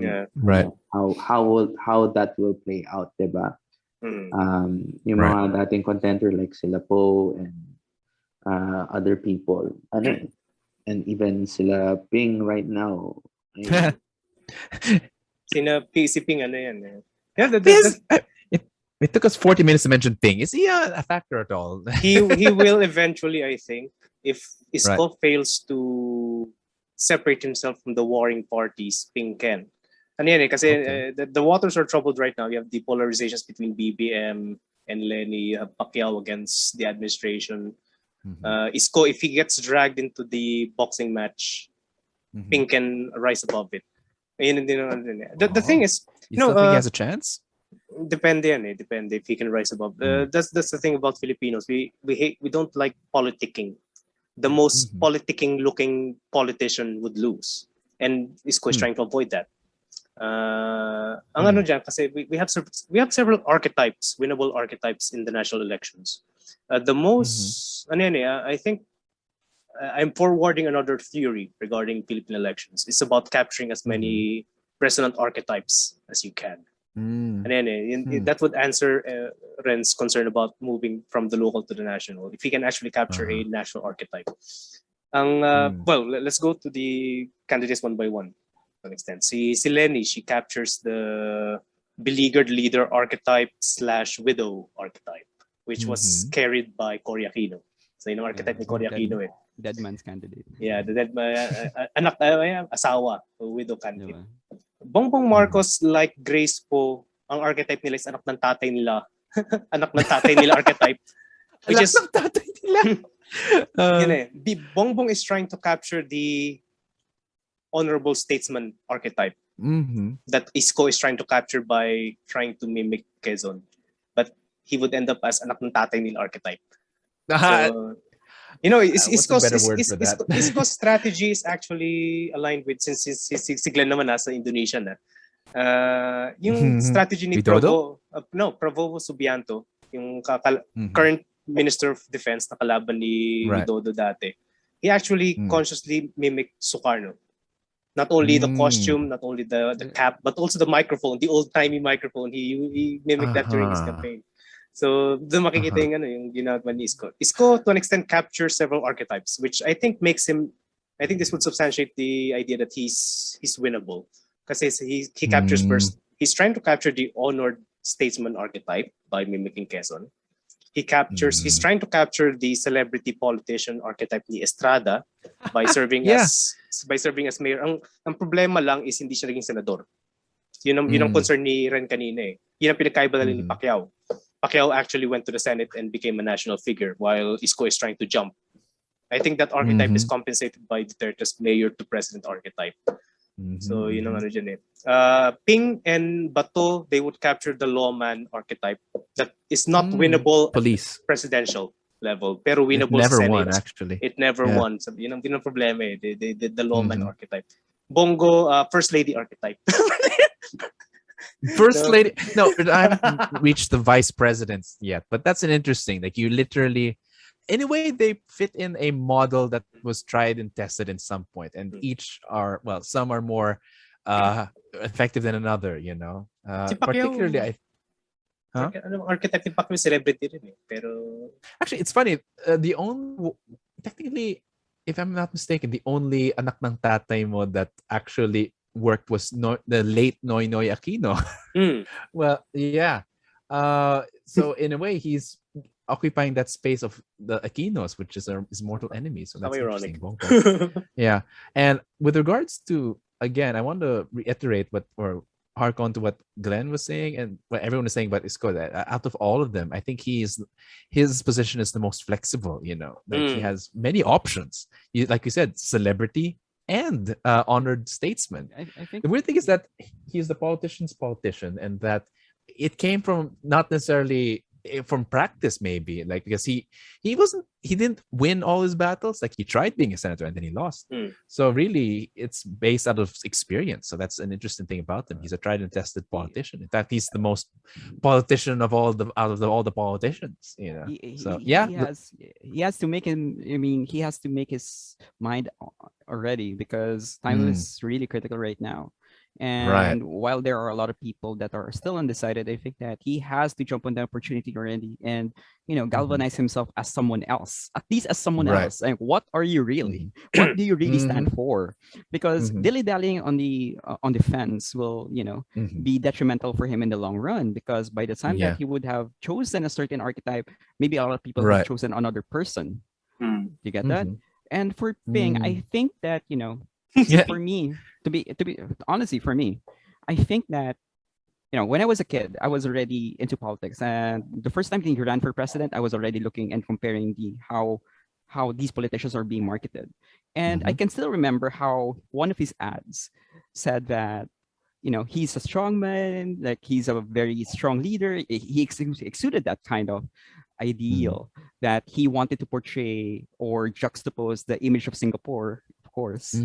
how that will play out, diba? Yung mga dating contender like sila Po and other people, and even sila Ping right now. Si Ping yan. Yeah, it took us 40 minutes to mention Ping. Is he a factor at all? he will eventually, I think, if Isko fails to separate himself from the warring parties, Ping can. Ano yan kasi the waters are troubled right now. You have the polarizations between BBM and Leni. You have Pacquiao against the administration. Isko, if he gets dragged into the boxing match, Ping can rise above it. The thing is, you still think he has a chance? Depende yan Depende if he can rise above. That's the thing about Filipinos. We don't like politicking. The most politicking looking politician would lose, and Isko is trying to avoid that. Ang ano dyan, kasi we have several archetypes, winnable archetypes in the national elections. The most, I think I'm forwarding another theory regarding Philippine elections. It's about capturing as many president archetypes as you can. That would answer Ren's concern about moving from the local to the national. If he can actually capture a national archetype. Well, let's go to the candidates one by one. To an extent. Si Leni, she captures the beleaguered leader archetype / widow archetype, which was carried by Cory Aquino. So yung archetype ni Cory Aquino Dead man's candidate. Yeah, the dead man, anak, asawa, widow candidate. Bongbong Marcos, like Grace po, ang archetype nila is anak ng tatay nila. Anak ng tatay nila archetype. Which anak ng tatay nila. Bongbong is trying to capture the honorable statesman archetype that Isko is trying to capture by trying to mimic Quezon. But he would end up as anak ng tatay nila archetype. So, Isko's strategy is actually aligned with, since si Glenn naman nasa Indonesia na. Yung strategy ni Provo Subianto, yung current Minister of Defense na kalaban ni Widodo dati. He actually consciously mimicked Sukarno. Not only the costume, not only the cap, but also the microphone, the old-timey microphone. He mimicked that during his campaign. So, doon makikita yung ginagawa ni Isko. Isko, to an extent, captures several archetypes, which I think makes him, I think this would substantiate the idea that he's winnable. Kasi he captures first, he's trying to capture the honored statesman archetype by mimicking Quezon. He's trying to capture the celebrity politician archetype ni Estrada by serving as mayor. Ang problema lang is hindi siya naging senador. Yun ang concern ni Ren kanina Yun ang pinagkaiba ni Pacquiao. Pacquiao actually went to the Senate and became a national figure while Isko is trying to jump. I think that archetype is compensated by Duterte's mayor to president archetype. So, yun ang ano dyan Ping and Bato, they would capture the lawman archetype that is not winnable police at presidential level, pero winnable never Senate. won, actually. It never won. So, yun ang problema The lawman archetype. Bongo, First Lady archetype. First No. lady. No, I haven't reached the vice presidents yet, but that's an interesting. Like you literally, in a way, they fit in a model that was tried and tested in some point, and each are well, some are more effective than another. Si Particularly, Pacquiao, huh? archetype ni Pacquiao celebrity rin eh. Pero Actually, it's funny. The only technically, if I'm not mistaken, the only anak ng tatay mo that actually worked was the late Noy Noy Aquino. Well, yeah. So in a way, he's occupying that space of the Aquinos, which is his mortal enemy. So how that's ironic. interesting. Bongo. Yeah. And with regards to, again, I want to reiterate or hark on to what Glenn was saying and what everyone is saying about Isko. That out of all of them, I think his position is the most flexible. Like he has many options. Like you said, celebrity and honored statesman. I think The weird thing is that he's the politician's politician, and that it came from not necessarily from practice, maybe, like because he didn't win all his battles. Like he tried being a senator and then he lost. So really, it's based out of experience. So that's an interesting thing about him. He's a tried and tested politician. In fact, he's the most politician of all the politicians. So yeah, he has to make him. I mean, he has to make his mind already because time is really critical right now. Right. And while there are a lot of people that are still undecided, I think that he has to jump on the opportunity already and galvanize himself as someone else, at least as someone Right. else. Like, what are you really? What do you really stand for? Because Mhm. dilly-dallying on the fence will be detrimental for him in the long run. Because by the time Yeah. that he would have chosen a certain archetype, maybe a lot of people would Right. have chosen another person. You get that? Mhm. And for Ping, I think that Yeah. for me, to be honestly, for me, I think that when I was a kid, I was already into politics, and the first time he ran for president, I was already looking and comparing how these politicians are being marketed, and I can still remember how one of his ads said that he's a strong man, like he's a very strong leader. He exuded that kind of ideal that he wanted to portray or juxtapose the image of Singapore, of course,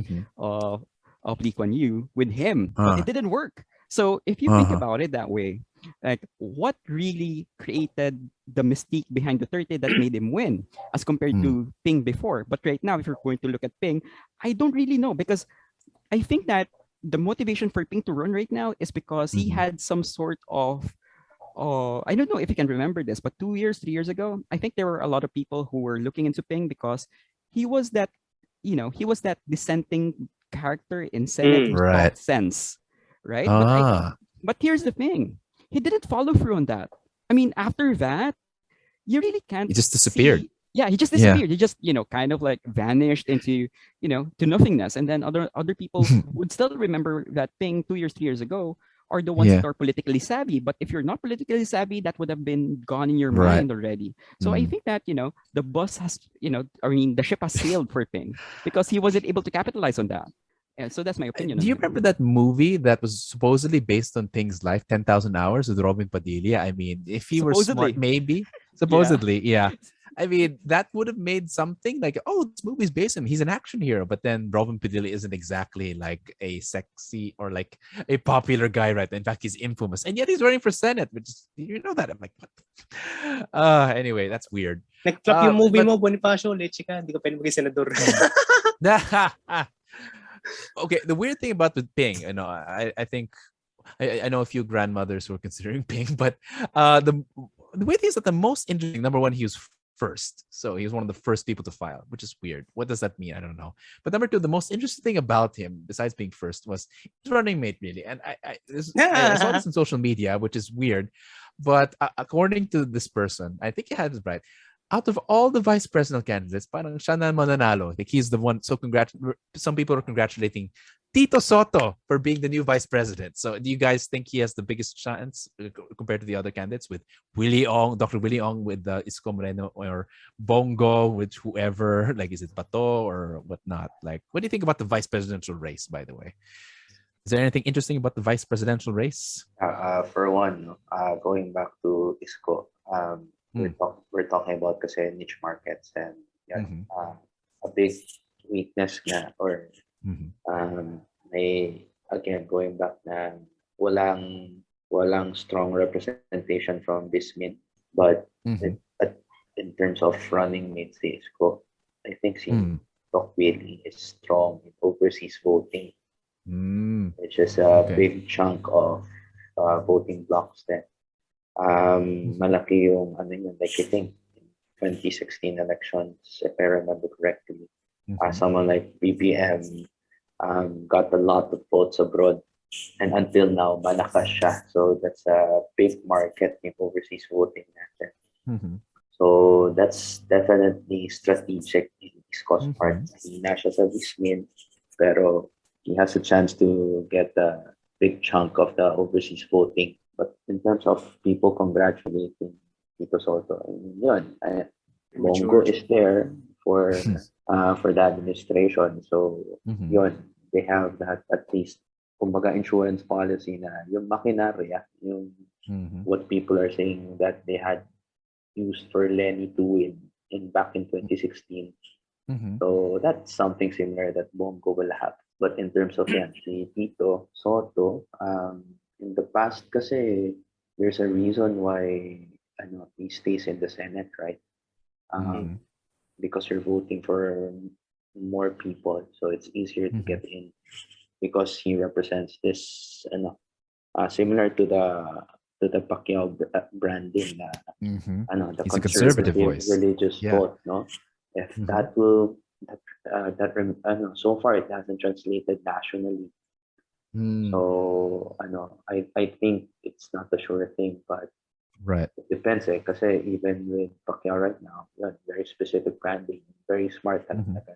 of Lee Kuan Yew with him, but it didn't work. So if you think about it that way, like what really created the mystique behind Duterte that made him win as compared to Ping before? But right now, if you're going to look at Ping, I don't really know, because I think that the motivation for Ping to run right now is because he had some sort of I don't know if you can remember this, but 2 years, 3 years ago, I think there were a lot of people who were looking into Ping because he was that, he was that dissenting character in Senate who Right. talked sense, right? Ah. But here's the thing, he didn't follow through on that. I mean, after that, you really can't. He just disappeared. Yeah, he just disappeared. He just, kind of like vanished into, to nothingness. And then other people would still remember that Ping 2 years, 3 years ago are the ones that are politically savvy. But if you're not politically savvy, that would have been gone in your mind already. So I think that, the bus has, the ship has sailed for Ping because he wasn't able to capitalize on that. And so that's my opinion. Do you remember that movie that was supposedly based on Ping's life, 10,000 Hours with Robin Padilla? I mean, if he were Supposedly. smart, maybe. Supposedly, yeah. I mean, that would have made something like, oh, this movie's based on him. He's an action hero. But then Robin Padilla isn't exactly like a sexy or like a popular guy, right? In fact, he's infamous. And yet he's running for Senate, which is, that? I'm like, what? Anyway, that's weird. Nag-flop yung movie mo, Bonifacio, leche ka, hindi ka pwede maging senador. Okay, the weird thing about the Ping, I think I know a few grandmothers who are considering Ping, but the weird thing is that the most interesting, number one, he was first. So he was one of the first people to file, which is weird. What does that mean? I don't know. But number two, the most interesting thing about him, besides being first, was his running mate, really. And I saw this on social media, which is weird. But according to this person, I think he had it right. Out of all the vice presidential candidates, parang siya na mananalo. Like he's the one. So some people are congratulating Tito Sotto for being the new vice president. So do you guys think he has the biggest chance compared to the other candidates with Dr. Willie Ong with Isko Moreno, or Bongo with whoever? Like, is it Bato or whatnot? Like, what do you think about the vice presidential race, by the way? Is there anything interesting about the vice presidential race? For one, going back to Isko, we're talking about kasi niche markets, and a big weakness na, or may, again, going back na walang walang strong representation from this min. But Mhm. in terms of running mates, si Isko, I think si Mm. Doc Willie is strong in overseas voting, Mm. which is a Okay. big chunk of voting blocks then. Mhm. Malaki yung ano yun, like I think in 2016 elections, if I remember correctly, Mhm. someone like BBM got a lot of votes abroad, and until now, malakas siya. So that's a big market in overseas voting natin. Mhm. So that's definitely strategic in Isko's part. Mhm. Mahina siya sa Vismin, pero he has a chance to get a big chunk of the overseas voting. But in terms of people congratulating Tito Sotto, I mean, yun, Bongo Immature. is there for the administration. So Mhm. yun, they have that at least kumbaga insurance policy na yung makinarya, yung Mhm. what people are saying that they had used for Leni to win in back in 2016. Mhm. So that's something similar that Bongo will have. But in terms of yan, si Tito Sotto, in the past kasi there's a reason why he stays in the Senate, right? Mhm. Because you're voting for more people, so it's easier to Mhm. get in because he represents this similar to the Pacquiao branding na Mhm. the He's a conservative conservative voice. religious Yeah. vote, no? If Mhm. that will so far it hasn't translated nationally. Mm. So I think it's not a sure thing, but Right. it depends kasi even with Pacquiao right now, yun, very specific branding, very smart Mhm. talaga.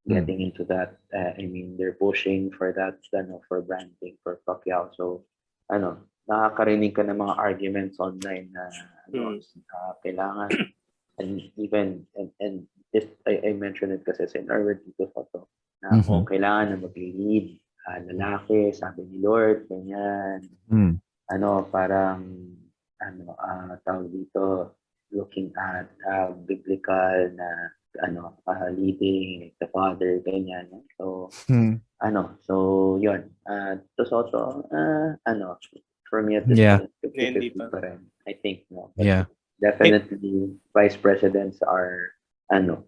They're Mm. getting into that. I mean, they're pushing for that, for branding for Pacquiao. So, nakakarinig ka ng mga arguments online na, kailangan, and even, and this, I mentioned it kasi sa Norway Tito Sotto, na, Mhm. kailangan na mag-lead, lalaki, sabi ni Lord, ganyan, Mm. parang, tawag dito, looking at biblical na leading like the father ganyan, no? So Mm. so yun, to Soto, for me at this Yeah. point Hindi 50-50 pa. pa rin, I think, no, but Yeah. definitely vice presidents are and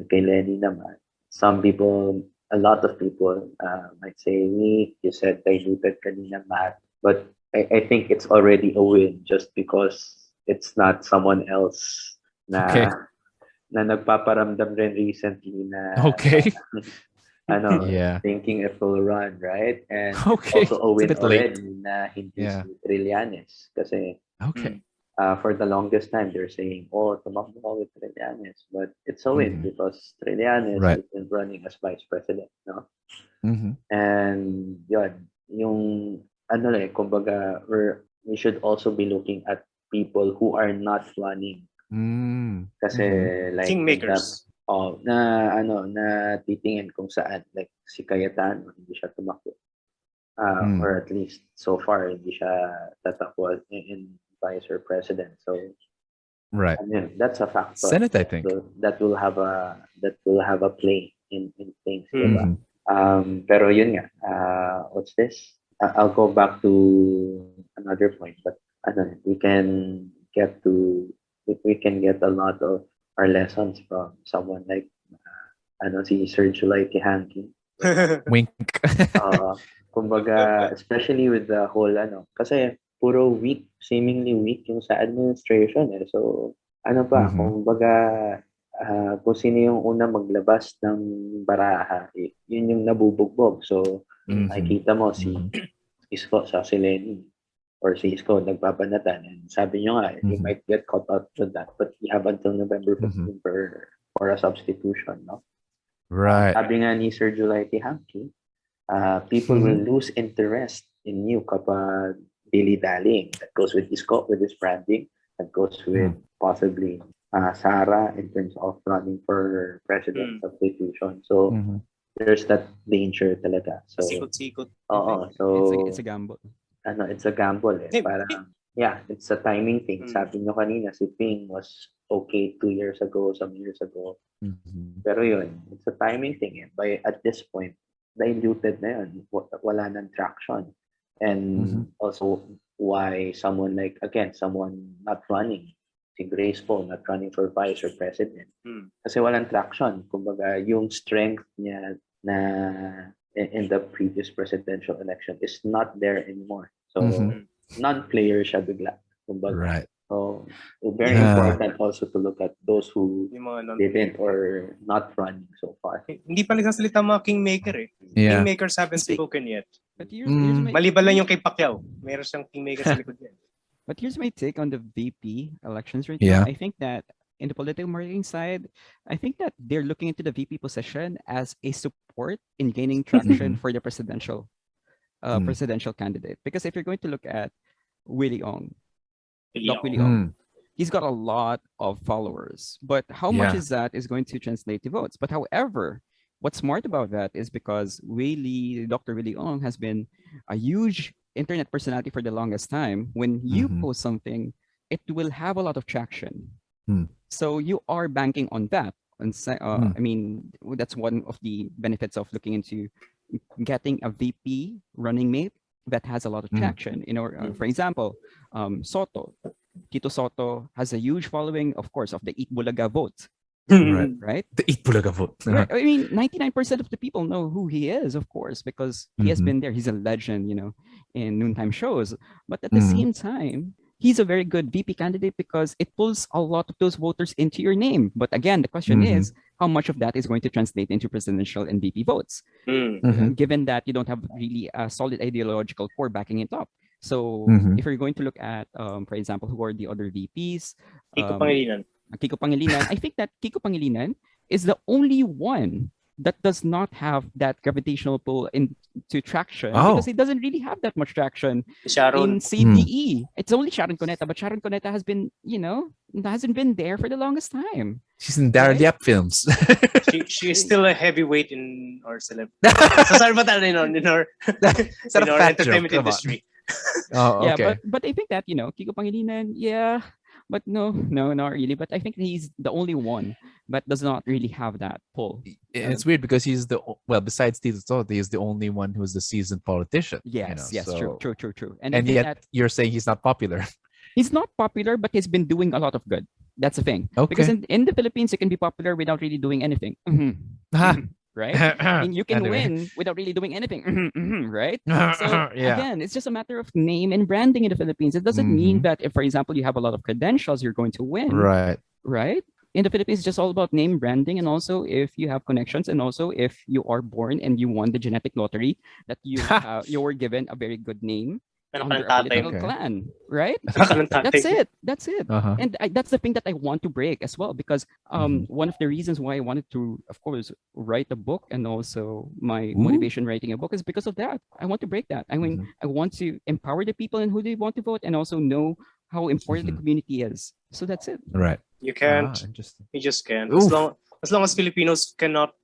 kay Lenny naman, some people, a lot of people might say me, you said diluted kanina Matt, but I think it's already a win just because it's not someone else na Okay. na nagpaparamdam rin recently na Okay. Yeah. thinking it will run, right? And it's Okay. also a It's a win bit late. already na hindi Yeah. si Trillanes kasi Okay. for the longest time they're saying, oh, tumakbo ka with Trillanes, but it's a win Mhm. because Trillanes Right. isn't running as vice president, no? Mhm. And yun, yung kumbaga, we should also be looking at people who are not running. Mm. Kasi Mhm. like Kingmakers. na titingin kung saan like si Cayetano hindi siya tumakbo. Mm. Or at least so far hindi siya tatakbo in vice or president. So Right. that's a factor Senate, I think. that will have a play in things, diba? Mhm. Pero yun nga, what's this? I'll go back to another point, but we can get to we can get a lot of our lessons from someone like si Sir July Hanky. Wink. Kumbaga, especially with the whole kasi puro weak, seemingly weak yung sa administration eh. So, Mhm. kumbaga, kung sino yung una maglabas ng baraha, yun yung nabubugbog. So, Mhm. nakikita mo si Mhm. Isko sa si Leni or si Isko nagbabanatan. And sabi nyo nga, you Mhm. might get caught out with that, but you have until November 15 Mhm. for a substitution, no? Right. Sabi nga ni Sir July Hanky, people will lose interest in you kapag dilly-dallying. That goes with Isko, with his branding. That goes with possibly Sara in terms of running for president substitution. So, Mhm. there's that danger talaga. So, Sikot-sikot. so It's a gamble. it's a gamble eh. Hey, Parang, yeah, it's a timing thing. Mm. Sabi nyo kanina, si Ping was okay 2 years ago, some years ago. Mhm. Pero yun, it's a timing thing eh. At this point, diluted na yun. Wala nang traction. And also why someone someone not running, si Grace po, not running for vice or president. Kasi walang traction. Kumbaga, yung strength niya na in the previous presidential election is not there anymore. So, non-player siya bigla. Kumbaga. Right. So, very important also to look at those who didn't or not running so far. Hindi pa nagsasalita mga kingmaker eh. Yeah. Kingmakers haven't spoken yet. But here's my, Maliban lang yung kay Pacquiao. Meron siyang kingmaker sa likod niya. but here's my take on the VP elections right Yeah. now. I think that in the political marketing side, I think that they're looking into the VP position as a support in gaining traction for the presidential candidate. Because if you're going to look at Willie Ong, Doc Willie Ong, he's got a lot of followers, but how much is that is going to translate to votes? But however, what's smart about that is because Dr. Willie Ong has been a huge internet personality for the longest time. When you post something, it will have a lot of traction. So you are banking on that. And I mean, that's one of the benefits of looking into getting a VP running mate that has a lot of traction. You know, for example, Tito Sotto has a huge following, of course, of the Eat Bulaga vote. Right? The Eat Bulaga vote. Right? I mean, 99% of the people know who he is, of course, because he has been there. He's a legend, you know, in noontime shows. But at the same time, he's a very good VP candidate because it pulls a lot of those voters into your name. But again, the question is, how much of that is going to translate into presidential and VP votes? Given that you don't have really a solid ideological core backing it up. So if you're going to look at, for example, who are the other VPs? Kiko Pangilinan. I think that Kiko Pangilinan is the only one that does not have that gravitational pull into traction because it doesn't really have that much traction in CDE. It's only Sharon Cuneta, but Sharon Cuneta has been, you know, hasn't been there for the longest time. She's in Daryl Yap films. she is still a heavyweight in our sorry about that, in our entertainment industry. Oh, okay. Yeah, but I think that, you know, Kiko Pangilinan, yeah, but no, not really. But I think he's the only one that does not really have that pull. It's weird because he's besides Tito Sotto, he's the only one who's the seasoned politician. Yes, you know, true. And yet you're saying he's not popular. He's not popular, but he's been doing a lot of good. That's the thing. Okay. Because in the Philippines, you can be popular without really doing anything. Right? I mean, you can win without really doing anything. Right? So again, it's just a matter of name and branding in the Philippines. It doesn't mean that if, for example, you have a lot of credentials, you're going to win. Right? In the Philippines, it's just all about name branding, and also if you have connections, and also if you are born and you won the genetic lottery, that you were given a very good name under a political clan, right? That's it. And that's the thing that I want to break as well, because one of the reasons why I wanted to, of course, write a book, and also my motivation writing a book, is because of that. I want to break that. I mean, I want to empower the people and who they want to vote, and also know how important the community is. So that's it. Right. You can't. You just can't. As long as Filipinos cannot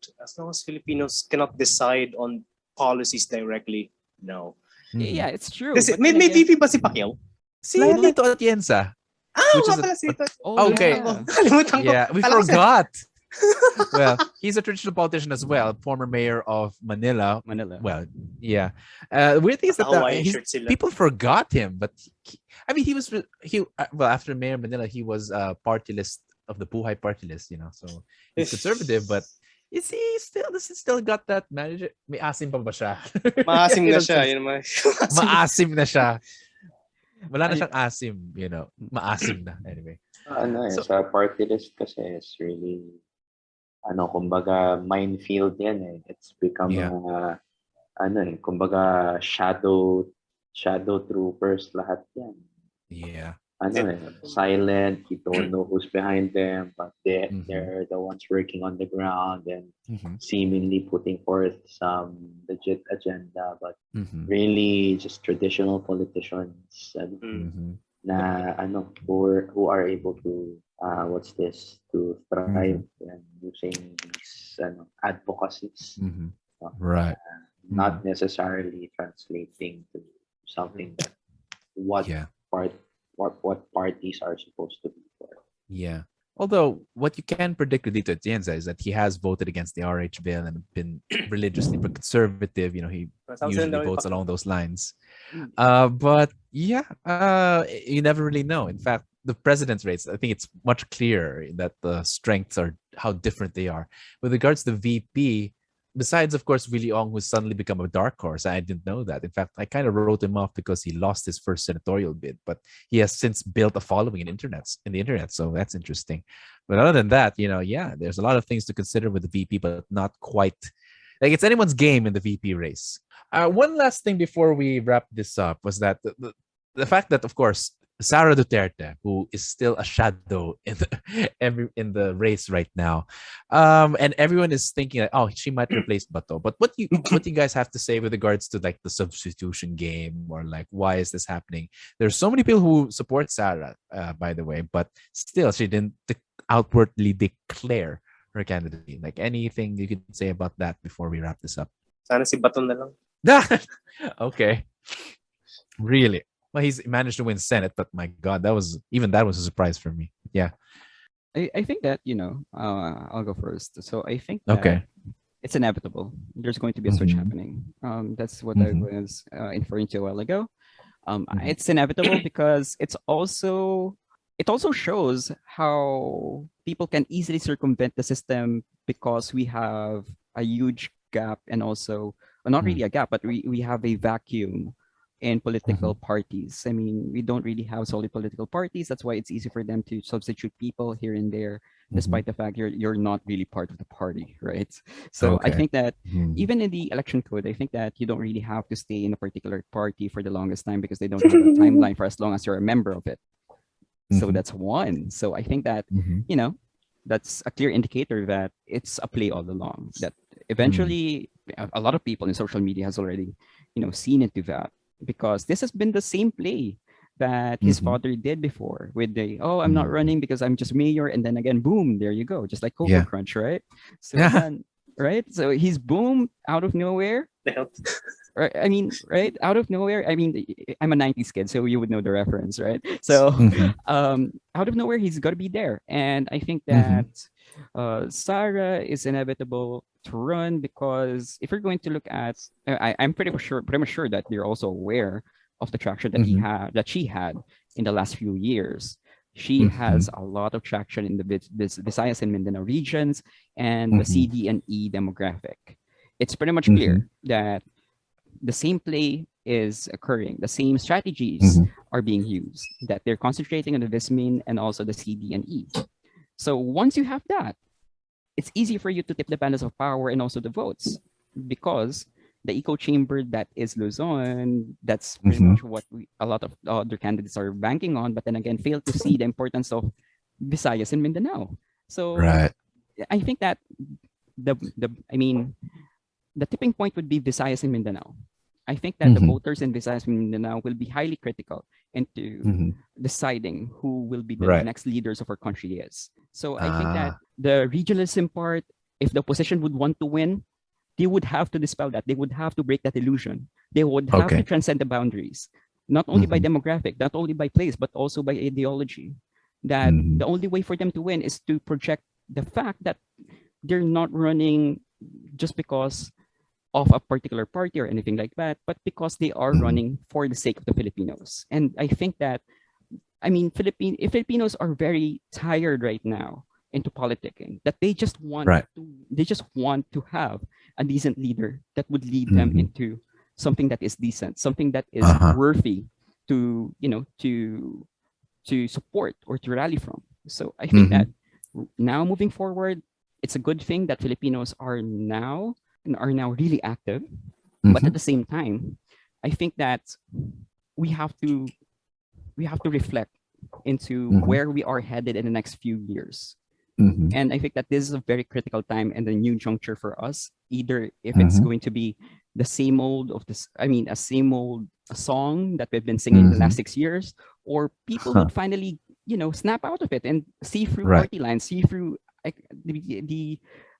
decide on policies directly. No. Yeah, it's true. May VP ba si Pacquiao? Si Lito Atienza. Okay. Yeah, we forgot. Well, he's a traditional politician as well, former mayor of Manila. Well, yeah. Weird thing is that people forgot him, but after mayor of Manila, he was party list of the Buhay party list, you know. So he's conservative, but is he still got that manager? May asim pa ba siya? Maasim na siya, yun naman. Maasim na siya. Wala na siyang asim, you know. Maasim na. Anyway. Sa party list kasi is really, kumbaga minefield yan eh. It's become kumbaga shadow troopers lahat yan. Yeah. Silent, you don't know who's behind them, but they're the ones working on the ground and seemingly putting forth some legit agenda, but really just traditional politicians who are able to to thrive and using these advocacies, right? Not necessarily translating to something that what parties are supposed to be for. Yeah. Although what you can predict with Tito Atienza is that he has voted against the RH bill and been religiously conservative. He usually votes along those lines. But yeah, you never really know. In fact, the president's race, I think it's much clearer that the strengths are how different they are. With regards to the VP, besides, of course, Willie Ong, who's suddenly become a dark horse, I didn't know that. In fact, I kind of wrote him off because he lost his first senatorial bid, but he has since built a following in the internet. So that's interesting. But other than that, yeah, there's a lot of things to consider with the VP, but not quite like it's anyone's game in the VP race. One last thing before we wrap this up was that the fact that, of course, Sara Duterte, who is still a shadow in the race right now, and everyone is thinking that, oh, she might replace Bato. But what do you guys have to say with regards to like the substitution game, or like why is this happening? There's so many people who support Sara, by the way, but still she didn't outwardly declare her candidacy. Like anything you could say about that before we wrap this up? Sana si Baton na lang. Okay, really. Well, he's managed to win Senate, but my God, that was a surprise for me. Yeah. I think that, I'll go first. So I think that it's inevitable. There's going to be a switch happening. That's what I was inferring to a while ago. It's inevitable because it also shows how people can easily circumvent the system because we have a huge gap, and also not really a gap, but we have a vacuum in political parties. I mean, we don't really have solid political parties. That's why it's easy for them to substitute people here and there, despite the fact you're not really part of the party, right? So I think that even in the election code, I think that you don't really have to stay in a particular party for the longest time because they don't have a timeline for as long as you're a member of it. So that's one. So I think that, that's a clear indicator that it's a play all along, that eventually a lot of people in social media has already, seen into that. Because this has been the same play that his father did before with I'm not running because I'm just mayor, and then again, boom, there you go, just like Coco Crunch, right? So then, right? So he's boom out of nowhere. Right? I mean, right out of nowhere. I mean, I'm a '90s kid, so you would know the reference, right? So, out of nowhere, he's got to be there, and I think that Sara is inevitable to run because if you're going to look at, I'm pretty much sure that they're also aware of the traction that she had in the last few years. She has a lot of traction in the Visayas and Mindanao regions and the CD and E demographic. It's pretty much clear that the same play is occurring. The same strategies are being used, that they're concentrating on the Vismin and also the CD and E. So once you have that, it's easy for you to tip the balance of power and also the votes, because the echo chamber that is Luzon, that's pretty much what a lot of other candidates are banking on, but then again, fail to see the importance of Visayas and Mindanao. So I think that the tipping point would be Visayas and Mindanao. I think that the voters in Visayas and Mindanao will be highly critical into deciding who will be the next leaders of our country is. So I think that the regionalism part, if the opposition would want to win, they would have to dispel that. They would have to break that illusion. They would have to transcend the boundaries, not only by demographic, not only by place, but also by ideology. That the only way for them to win is to project the fact that they're not running just because of a particular party or anything like that, but because they are running for the sake of the Filipinos. And I think that, Filipinos are very tired right now into politicking, that they just want to have a decent leader that would lead them into something that is decent, something that is worthy to support or to rally from. So I think that now moving forward, it's a good thing that Filipinos are now really active. But at the same time, I think that we have to reflect into where we are headed in the next few years. And I think that this is a very critical time and a new juncture for us, either if it's going to be the same old a song that we've been singing the last 6 years, or people would finally, snap out of it and see through party lines, see through the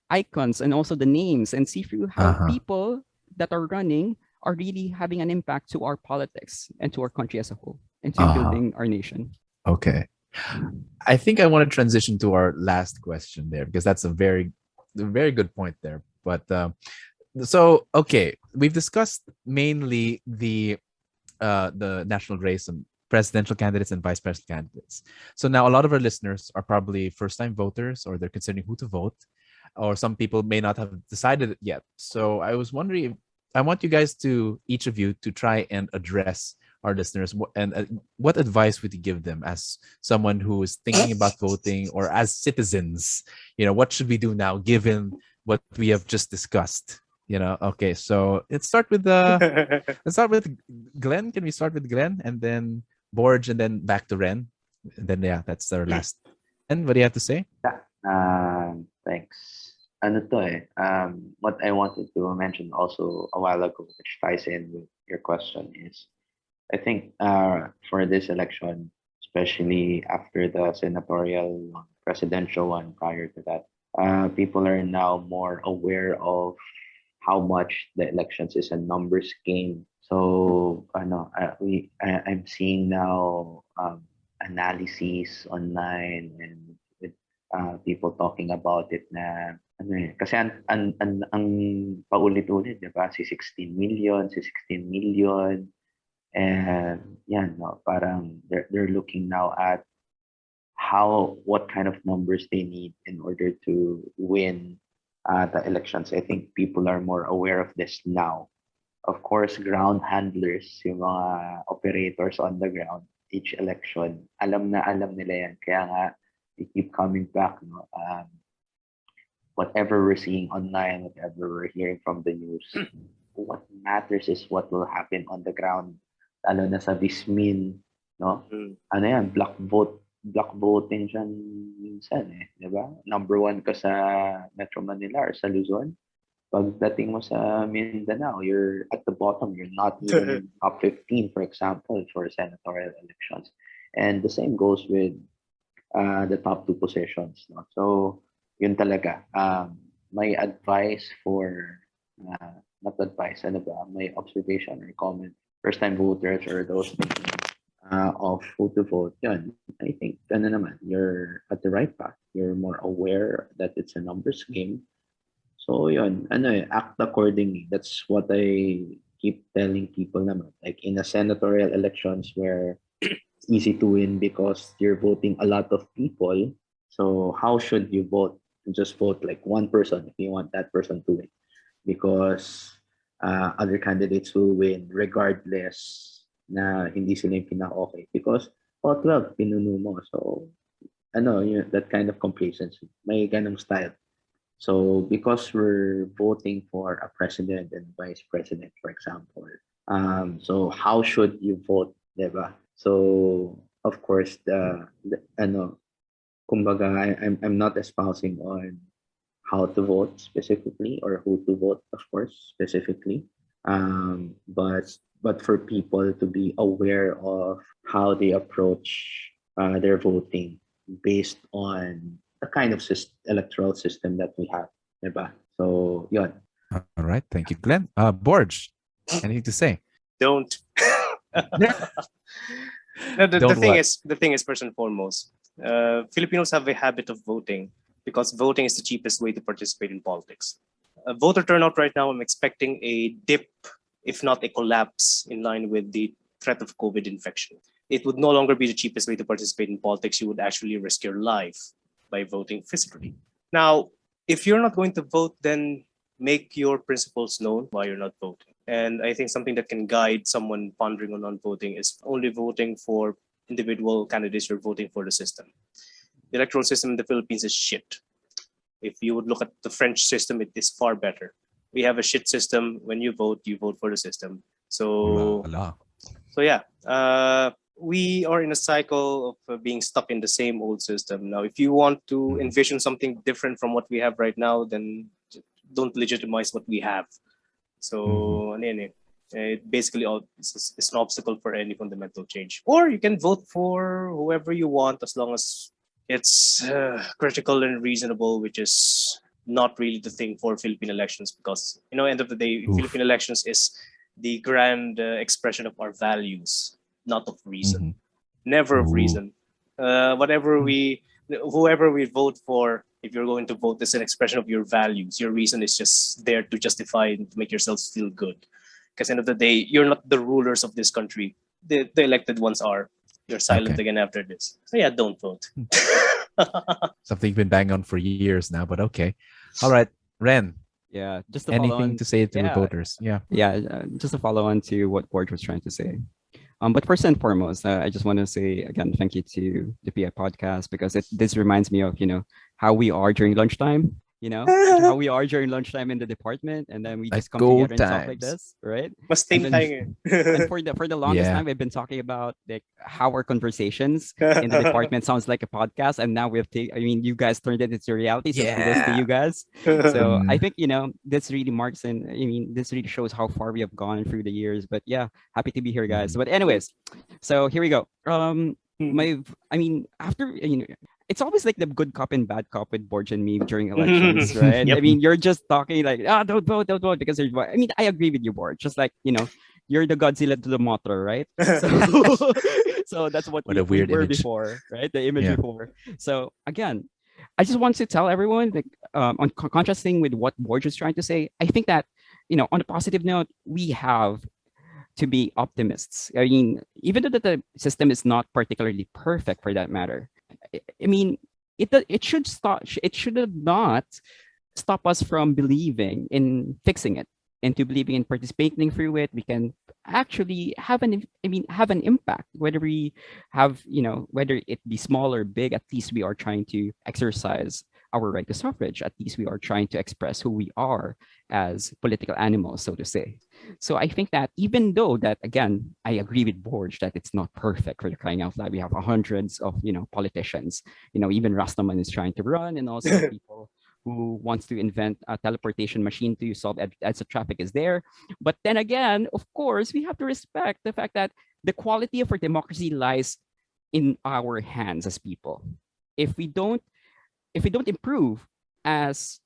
icons and also the names, and see through how people that are running are really having an impact to our politics and to our country as a whole, and to building our nation. Okay. I think I want to transition to our last question there because that's a very good point there. But so okay, we've discussed mainly the national race and presidential candidates and vice presidential candidates. So now a lot of our listeners are probably first-time voters or they're considering who to vote, or some people may not have decided it yet. So I was wondering, I want you guys to, each of you, to try and address our listeners and what advice would you give them as someone who is thinking about voting or as citizens? What should we do now given what we have just discussed? Okay, so let's start with Glenn. Can we start with Glenn and then Borge and then back to Ren? And then that's our last. And what do you have to say? Yeah. Thanks. Ano to eh, what I wanted to mention also a while ago, which ties in with your question, is I think for this election, especially after the senatorial one, presidential one prior to that, people are now more aware of how much the elections is a numbers game. So I'm seeing now analyses online and with people talking about it na ano kasi ang paulit-ulit, 'di ba? Si 16 million, si 16 million. And yan, no, parang they're looking now at what kind of numbers they need in order to win the elections. I think people are more aware of this now. Of course, ground handlers, yung mga operators on the ground, each election, alam nila yan. Kaya nga, they keep coming back. No? Whatever we're seeing online, whatever we're hearing from the news, what matters is what will happen on the ground. Lalo na sa Vismin, no? Ano yan, block voting dyan minsan eh, di ba? Number 1 ka sa Metro Manila or sa Luzon. Pagdating mo sa Mindanao, you're at the bottom. You're not even in top 15, for example, for senatorial elections. And the same goes with the top 2 positions. No? So, yun talaga. My advice for, not advice, ano ba? My observation or comment, first-time voters or those thinking of who to vote, yun, I think, ano naman, you're at the right path. You're more aware that it's a numbers game. So, yun, act accordingly. That's what I keep telling people naman. Like in a senatorial elections where it's easy to win because you're voting a lot of people. So, how should you vote? Just vote like one person if you want that person to win. Because other candidates will win regardless na hindi sila yung pinaka-okay. Because 12, pinuno mo. So, that kind of complacency. May ganong style. So, because we're voting for a president and vice president, for example, so how should you vote, diba? So, of course, kumbaga, I'm not espousing on how to vote specifically or who to vote, of course, specifically. But for people to be aware of how they approach their voting based on the kind of electoral system that we have, diba? So, yun. All right, thank you, Glenn. Borge, anything to say? Don't. No, the thing is, first and foremost, Filipinos have a habit of voting because voting is the cheapest way to participate in politics. Voter turnout right now, I'm expecting a dip, if not a collapse, in line with the threat of COVID infection. It would no longer be the cheapest way to participate in politics. You would actually risk your life by voting physically. Now, if you're not going to vote, then make your principles known why you're not voting. And I think something that can guide someone pondering on non-voting is only voting for individual candidates. You're voting for the system. The electoral system in the Philippines is shit. If you would look at the French system, it is far better. We have a shit system. When you vote for the system. So yeah, we are in a cycle of being stuck in the same old system. Now, if you want to envision something different from what we have right now, then don't legitimize what we have. So, it basically it's an obstacle for any fundamental change. Or you can vote for whoever you want as long as it's critical and reasonable, which is not really the thing for Philippine elections because, end of the day, Philippine elections is the grand expression of our values, not of reason. Never of reason. Whatever whoever we vote for, if you're going to vote, is an expression of your values. Your reason is just there to justify and to make yourselves feel good. Because end of the day, you're not the rulers of this country. The elected ones are. You're silent Okay. again after this. So yeah, don't vote. Something you've been banging on for years now, but okay. All right, Ren. Yeah, just to follow Anything on. to say to the Yeah, voters? Yeah. yeah, just to follow on to what George was trying to say. But first and foremost, I just want to say again, thank you to the PI podcast because this reminds me of how we are during lunchtime. How we are during lunchtime in the department, and then we Like just come gold together and talk like times. this, right? Mas And same then, time. and for the longest Yeah. time, we've been talking about like how our conversations in the department sounds like a podcast, and now you guys turned it into reality. So kudos to Yeah. you guys. So Mm. I think this really marks and this really shows how far we have gone through the years. But yeah, happy to be here, guys. Mhm. But anyways, so here we go. After it's always like the good cop and bad cop with Borge and me during elections, right? Yep. I mean, you're just talking like, don't vote because there's. I mean, I agree with you, Borge. Just like you're the Godzilla to the Mothra, right? So, so that's what What a we weird were image. before, right? The image Yeah. before. So again, I just want to tell everyone, like, on contrasting with what Borge is trying to say, I think that on a positive note, we have to be optimists. I mean, even though the system is not particularly perfect for that matter, I mean, it should stop. It should not stop us from believing in fixing it and to believing in participating through it. We can actually have an impact, whether we have whether it be small or big. At least we are trying to exercise our right to suffrage. At least we are trying to express who we are as political animals, so to say. So I think that even though that, again, I agree with Borge that it's not perfect, for the crying out loud. We have hundreds of politicians. Even Rastaman is trying to run, and also people who wants to invent a teleportation machine to solve as the traffic is there. But then again, of course, we have to respect the fact that the quality of our democracy lies in our hands as people. If we don't improve as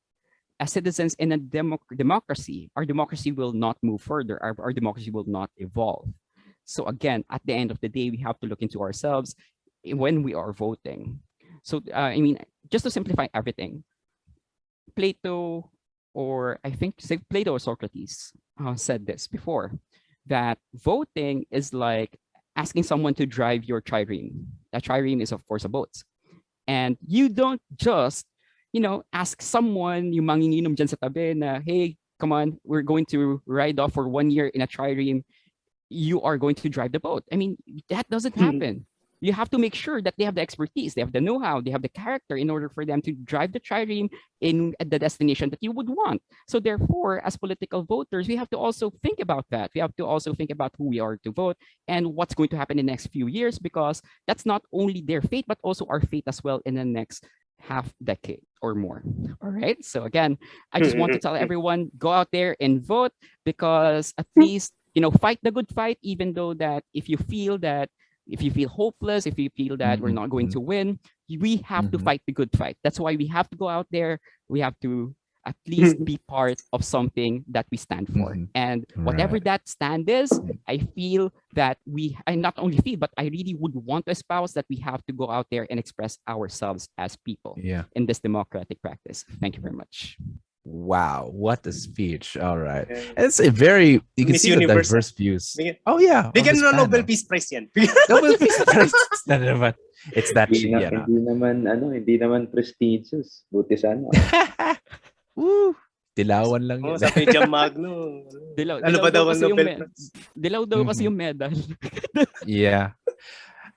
citizens in a democracy, our democracy will not move further. Our democracy will not evolve. So again, at the end of the day, we have to look into ourselves when we are voting. So just to simplify everything, Plato, or I think Plato or Socrates said this before, that voting is like asking someone to drive your trireme. A trireme is, of course, a boat. And you don't just, ask someone, yung manginginom dyan sa tabi na, hey, come on, we're going to ride off for 1 year in a trireme. You are going to drive the boat. I mean, that doesn't happen. You have to make sure that they have the expertise, they have the know-how, they have the character in order for them to drive the trireme in the destination that you would want. So therefore, as political voters, we have to also think about that. We have to also think about who we are to vote and what's going to happen in the next few years, because that's not only their fate, but also our fate as well in the next half decade or more. All right. So again, I just want to tell everyone, go out there and vote, because at least, fight the good fight, even though that if you feel hopeless, if you feel that we're not going to win, we have to fight the good fight. That's why we have to go out there. We have to at least be part of something that we stand for. And whatever that stand is, I feel that I not only feel, but I really would want to espouse that we have to go out there and express ourselves as people in this democratic practice. Thank you very much. Wow, what a speech. All right. It's a very, you can Miss see Universe. the diverse views. Oh yeah. Bigyan na Nobel Peace Prize yan. Nobel Peace Prize na naman. It's that Hindi naman prestigious. Buti sana. Woo! Dilawan lang Oh, yun. sabi ni John Magno. Ano ba daw ang Nobel Prize? Dilaw daw kasi yung medal. Yeah.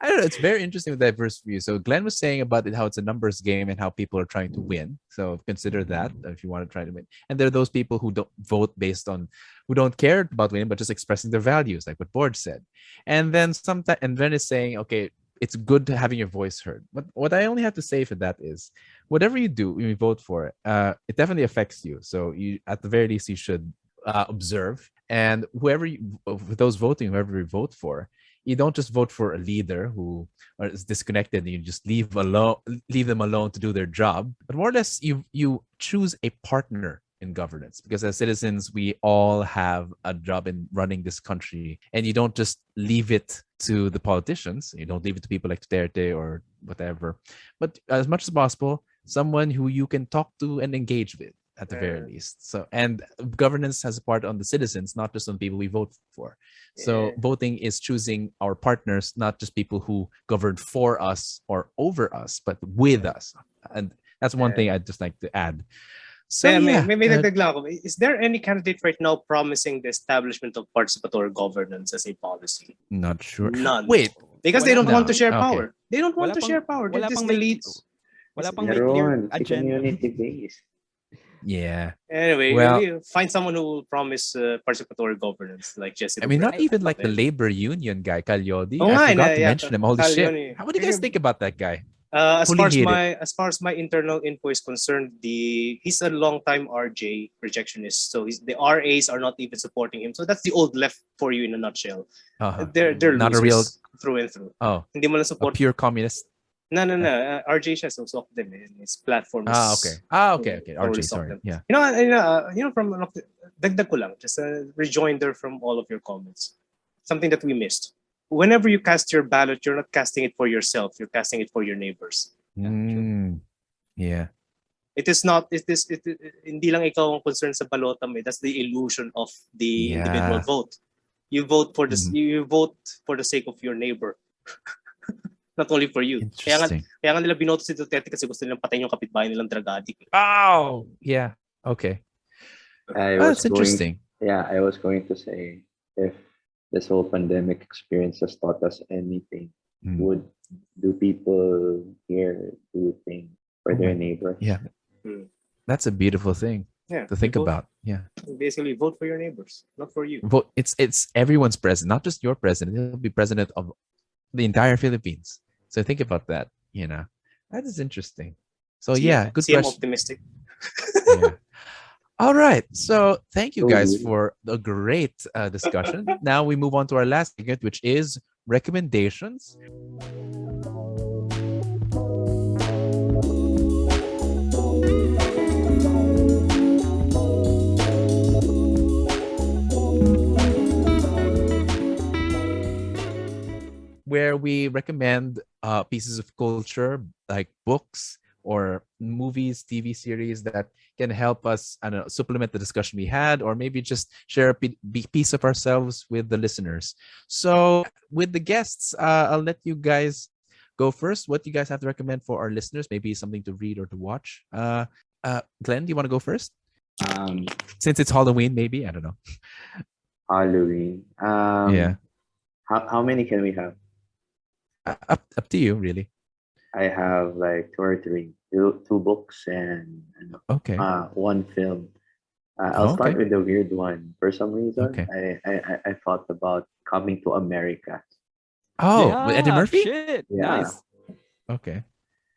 I don't know. It's very interesting with diverse views. So Glenn was saying about it, how it's a numbers game and how people are trying to win. So consider that if you want to try to win. And there are those people who don't vote who don't care about winning, but just expressing their values, like what Borge said. And then Glenn is saying, okay, it's good to having your voice heard. But what I only have to say for that is, whatever you do, when you vote for it, it definitely affects you. So you, at the very least, you should observe. And whoever you vote for, you don't just vote for a leader who is disconnected and you just leave them alone to do their job, but more or less you choose a partner in governance, because as citizens, we all have a job in running this country, and you don't just leave it to the politicians. You don't leave it to people like Duterte or whatever, but as much as possible, someone who you can talk to and engage with at the very least. So, and governance has a part on the citizens, not just on people we vote for. So voting is choosing our partners, not just people who govern for us or over us, but with us. And that's one thing I'd just like to add. So may dagdag lang ako. Is there any candidate right now promising the establishment of participatory governance as a policy? Not sure. None. Wait. Because they don't No. want to share Okay. power. They don't want to share power. They're just elites. Wala pang may clear Meron, si agenda. community based. Yeah. Anyway, Well- we find someone who will promise participatory governance like Jesse. I mean, not Robredo. even like the labor union guy, Calyodi. Oh, I nga, forgot to yeah, mention him. Holy shit. Calyoni. How do you guys think about that guy? As Fully far as hated. as far as my internal info is concerned, he's a long time RJ rejectionist. So the RAs are not even supporting him. So that's the old left for you in a nutshell. Uh-huh. They're Not a losers real- through and through. Oh, Hindi mo lang a support. pure communist. No. RJ siya, so of them. His platform is. Okay. totally RJ, soft sorry. them. Yeah. From dagdag ko lang, just a rejoinder from all of your comments. Something that we missed. Whenever you cast your ballot, you're not casting it for yourself. You're casting it for your neighbors. Yeah. It is not. Hindi lang ikaw ang concerned sa balota mo. That's the illusion of the individual vote. You vote for this. You vote for the sake of your neighbor. Not only for you. Interesting. Kaya nga nila binoto si Duterte kasi gusto nilang patayin yung kapitbahay nilang drug addict. Oh, yeah. Okay. That's interesting. I was going to say, if this whole pandemic experience has taught us anything, do people here do things for their neighbors? Yeah. That's a beautiful thing to think about. Yeah. Basically, vote for your neighbors, not for you. Vote. It's everyone's president, not just your president. He'll be president of the entire Philippines. So think about that. That is interesting. So good See, I'm question. optimistic. Yeah. All right. So thank you guys for a great discussion. Now we move on to our last segment, which is recommendations. Where we recommend pieces of culture like books or movies, TV series that can help us, I don't know, supplement the discussion we had, or maybe just share a piece of ourselves with the listeners. So with the guests, I'll let you guys go first. What do you guys have to recommend for our listeners? Maybe something to read or to watch. Glenn, do you want to go first? Since it's Halloween, maybe, I don't know. Halloween. Yeah. How many can we have? Up to you, really. I have like 2 or 3. Two books and one film. I'll start with the weird one. For some reason, I thought about Coming to America. Oh, with Eddie Murphy? Shit. Yeah. Nice. Okay.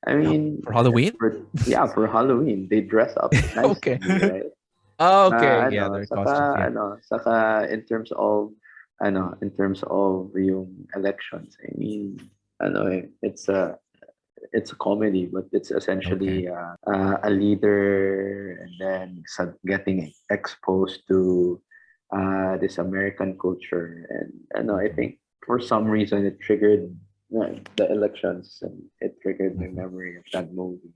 I mean, for Halloween? For Halloween, they dress up nicely, Okay. right? Oh, okay. Yeah, their costumes. Yeah. Saka in terms of yung elections, I mean, it's a comedy, but it's essentially a leader and then getting exposed to this American culture, and I think for some reason it triggered the elections, and it triggered my memory of that movie.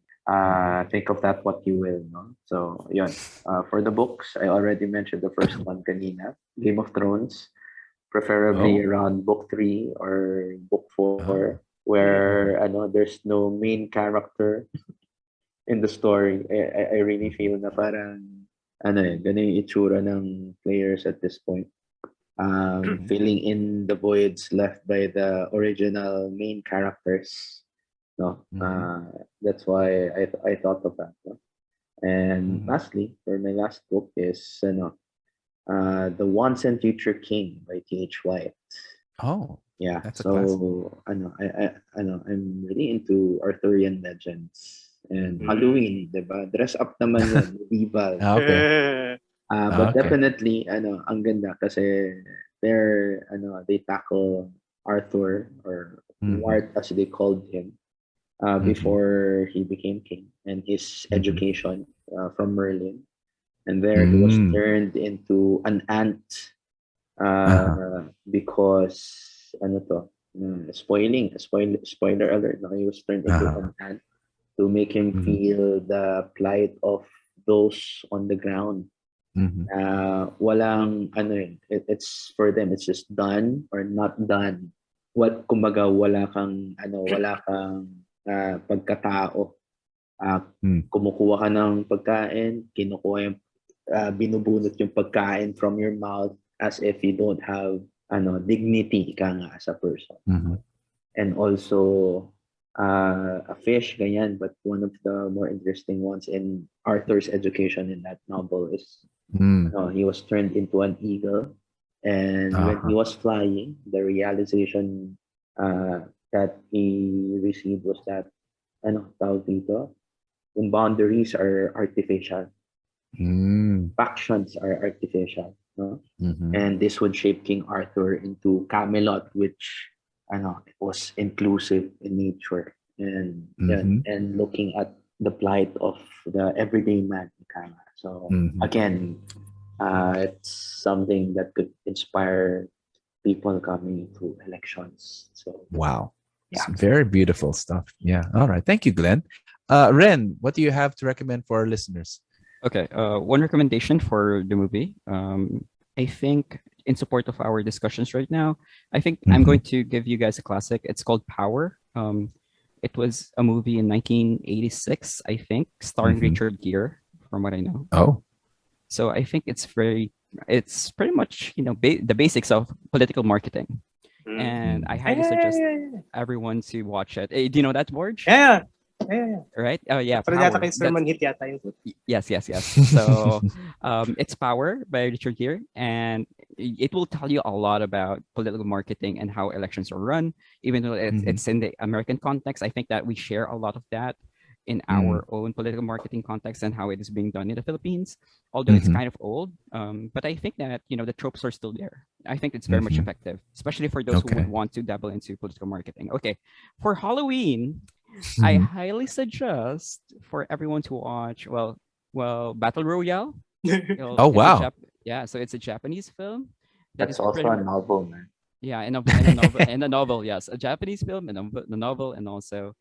Think of that what you will, no? So, yun. For the books, I already mentioned the first one kanina, Game of Thrones, preferably around book 3 or book 4, where there's no main character in the story. I really feel na parang ganun yung itsura ng players at this point. Filling in the voids left by the original main characters. No, that's why I thought of that. No? And lastly, for my last book is The Once and Future King by T.H. White. Oh, yeah. That's so I'm really into Arthurian legends and Halloween, diba? Dress up naman yun, medieval. Okay. But definitely, ang ganda kasi they tackle Arthur or Wart as they called him before he became king, and his education from Merlin. and there he was Mm. turned into an ant because ano to, spoiler alert, no? He was turned into an ant to make him Mhm. feel the plight of those on the ground. Mhm. Walang ano yun, it's for them, it's just done or not done. Kumbaga wala kang pagkatao. Mm. Kumukuha ka ng pagkain, binubunot yung pagkain from your mouth as if you don't have dignity ka nga as a person. Mhm. And also a fish, ganyan. But one of the more interesting ones in Arthur's education in that novel is Mm. he was turned into an eagle. And when he was flying, the realization that he received was that, tawag dito, yung boundaries are artificial. Mm. Factions are artificial. No? Mhm. And this would shape King Arthur into Camelot, which was inclusive in nature and Mhm. and looking at the plight of the everyday man. So Mhm. again, it's something that could inspire people coming to elections. So Wow. It's yeah. very beautiful stuff. Yeah. All right. Thank you, Glenn. Ren, what do you have to recommend for our listeners? Okay, one recommendation for the movie. I think in support of our discussions right now, I think I'm going to give you guys a classic. It's called Power. It was a movie in 1986, I think, starring Richard Gere, from what I know. Oh. So I think it's pretty much the basics of political marketing, and I highly suggest everyone to watch it. Do you know that, Borge? Yeah. Right? Oh yeah, Pero yata Power. kay Sermon Hit yata yun. Yes. So it's Power by Richard Gere, and it will tell you a lot about political marketing and how elections are run. Even though it's in the American context, I think that we share a lot of that in our own political marketing context and how it is being done in the Philippines. Although it's kind of old, but I think that the tropes are still there. I think it's very much effective, especially for those who would want to dabble into political marketing. Okay, for Halloween, I highly suggest for everyone to watch. Well, Battle Royale. Oh, wow. So it's a Japanese film. That's also a novel, man. Yeah, and a novel. Yes, a Japanese film and a novel, and also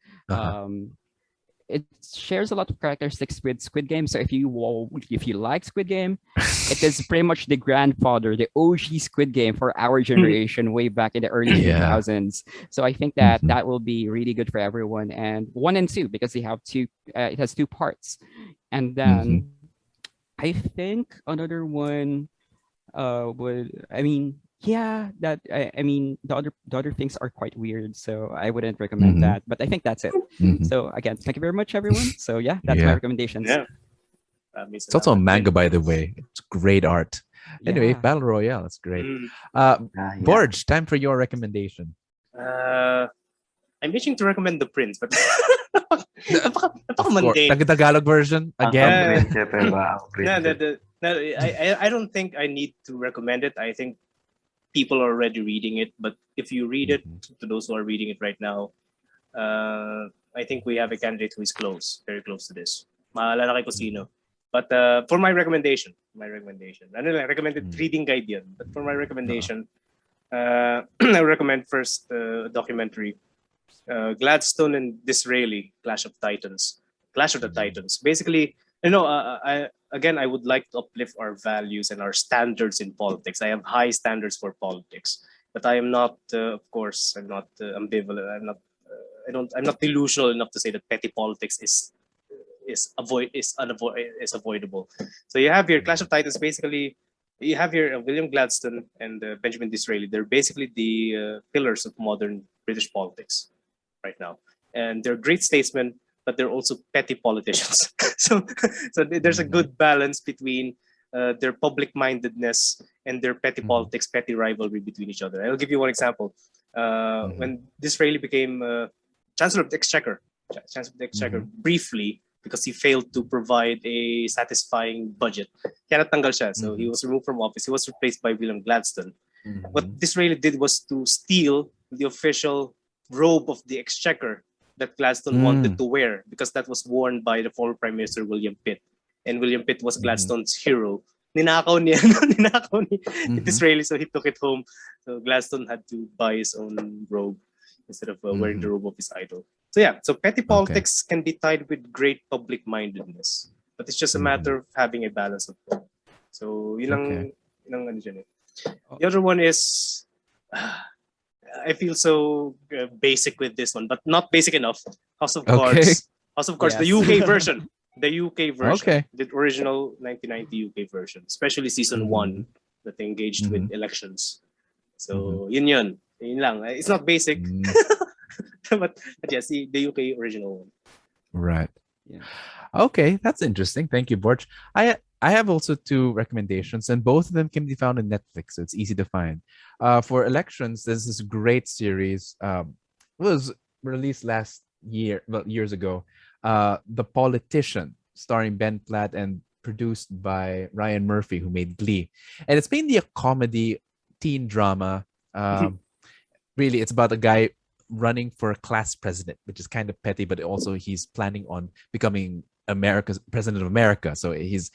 it shares a lot of characteristics with Squid Game. So if you like Squid Game, it is pretty much the grandfather, the OG Squid Game for our generation, way back in the early 2000s. So I think that that will be really good for everyone. And 1 and 2, because they have two. It has 2 parts, and then I think another one the other things are quite weird, so I wouldn't recommend that, but I think that's it. So again, thank you very much, everyone. So yeah, that's my recommendations. It's also a manga, by the way. It's great art. Anyway, Yeah. Battle Royale, that's great. Borge, time for your recommendation. I'm itching to recommend The Prince, but mundane. Tagalog version again. I don't think I need to recommend it. I think people are already reading it, but if you read it, to those who are reading it right now, I think we have a candidate who is very close to this. Maalala kay Cosino. But for my recommendation, I recommended reading guide yun. But for my recommendation, I recommend first documentary, Gladstone and Disraeli, Clash of the Titans. Basically, I would like to uplift our values and our standards in politics. I have high standards for politics, but I am not, of course, I'm not ambivalent. I'm not delusional enough to say that petty politics is avoidable. So you have your Clash of Titans. Basically, you have your William Gladstone and Benjamin Disraeli. They're basically the pillars of modern British politics right now, and they're great statesmen, but they're also petty politicians. so there's a good balance between their public-mindedness and their petty politics, petty rivalry between each other. I'll give you one example. When Disraeli became Chancellor of the Exchequer, briefly, because he failed to provide a satisfying budget, kaya natanggal siya. So he was removed from office. He was replaced by William Gladstone. What Disraeli did was to steal the official robe of the Exchequer that Gladstone wanted to wear, because that was worn by the former Prime Minister William Pitt. and William Pitt was Mhm. Gladstone's hero. Ninakaw niya, Mhm. Disraeli, so he took it home. So Gladstone had to buy his own robe instead of wearing the Mhm. robe of his idol. So yeah, so petty Okay. politics can be tied with great public mindedness, but it's just a matter Mhm. of having a balance of both. So Okay. yun ang ano dyan eh. The other one is, I feel so basic with this one, but not basic enough. House of Okay. Cards. House of Cards, the Yes. UK version. The UK version. Okay. The original 1990 UK version. Especially season Mhm. 1 that engaged with Mhm. elections. Mhm. So, yun. Yun lang. It's not basic. Mm, but yes, the UK original one. right. Yeah. Okay, that's interesting. Thank you, Borch. I have also two recommendations, and both of them can be found on Netflix, so it's easy to find. For elections, there's this great series. It was released last year, well, years ago. The Politician, starring Ben Platt and produced by Ryan Murphy, who made Glee, and it's mainly a comedy teen drama. Um, really, it's about a guy running for class president, which is kind of petty, but also he's planning on becoming America's president of America. So he's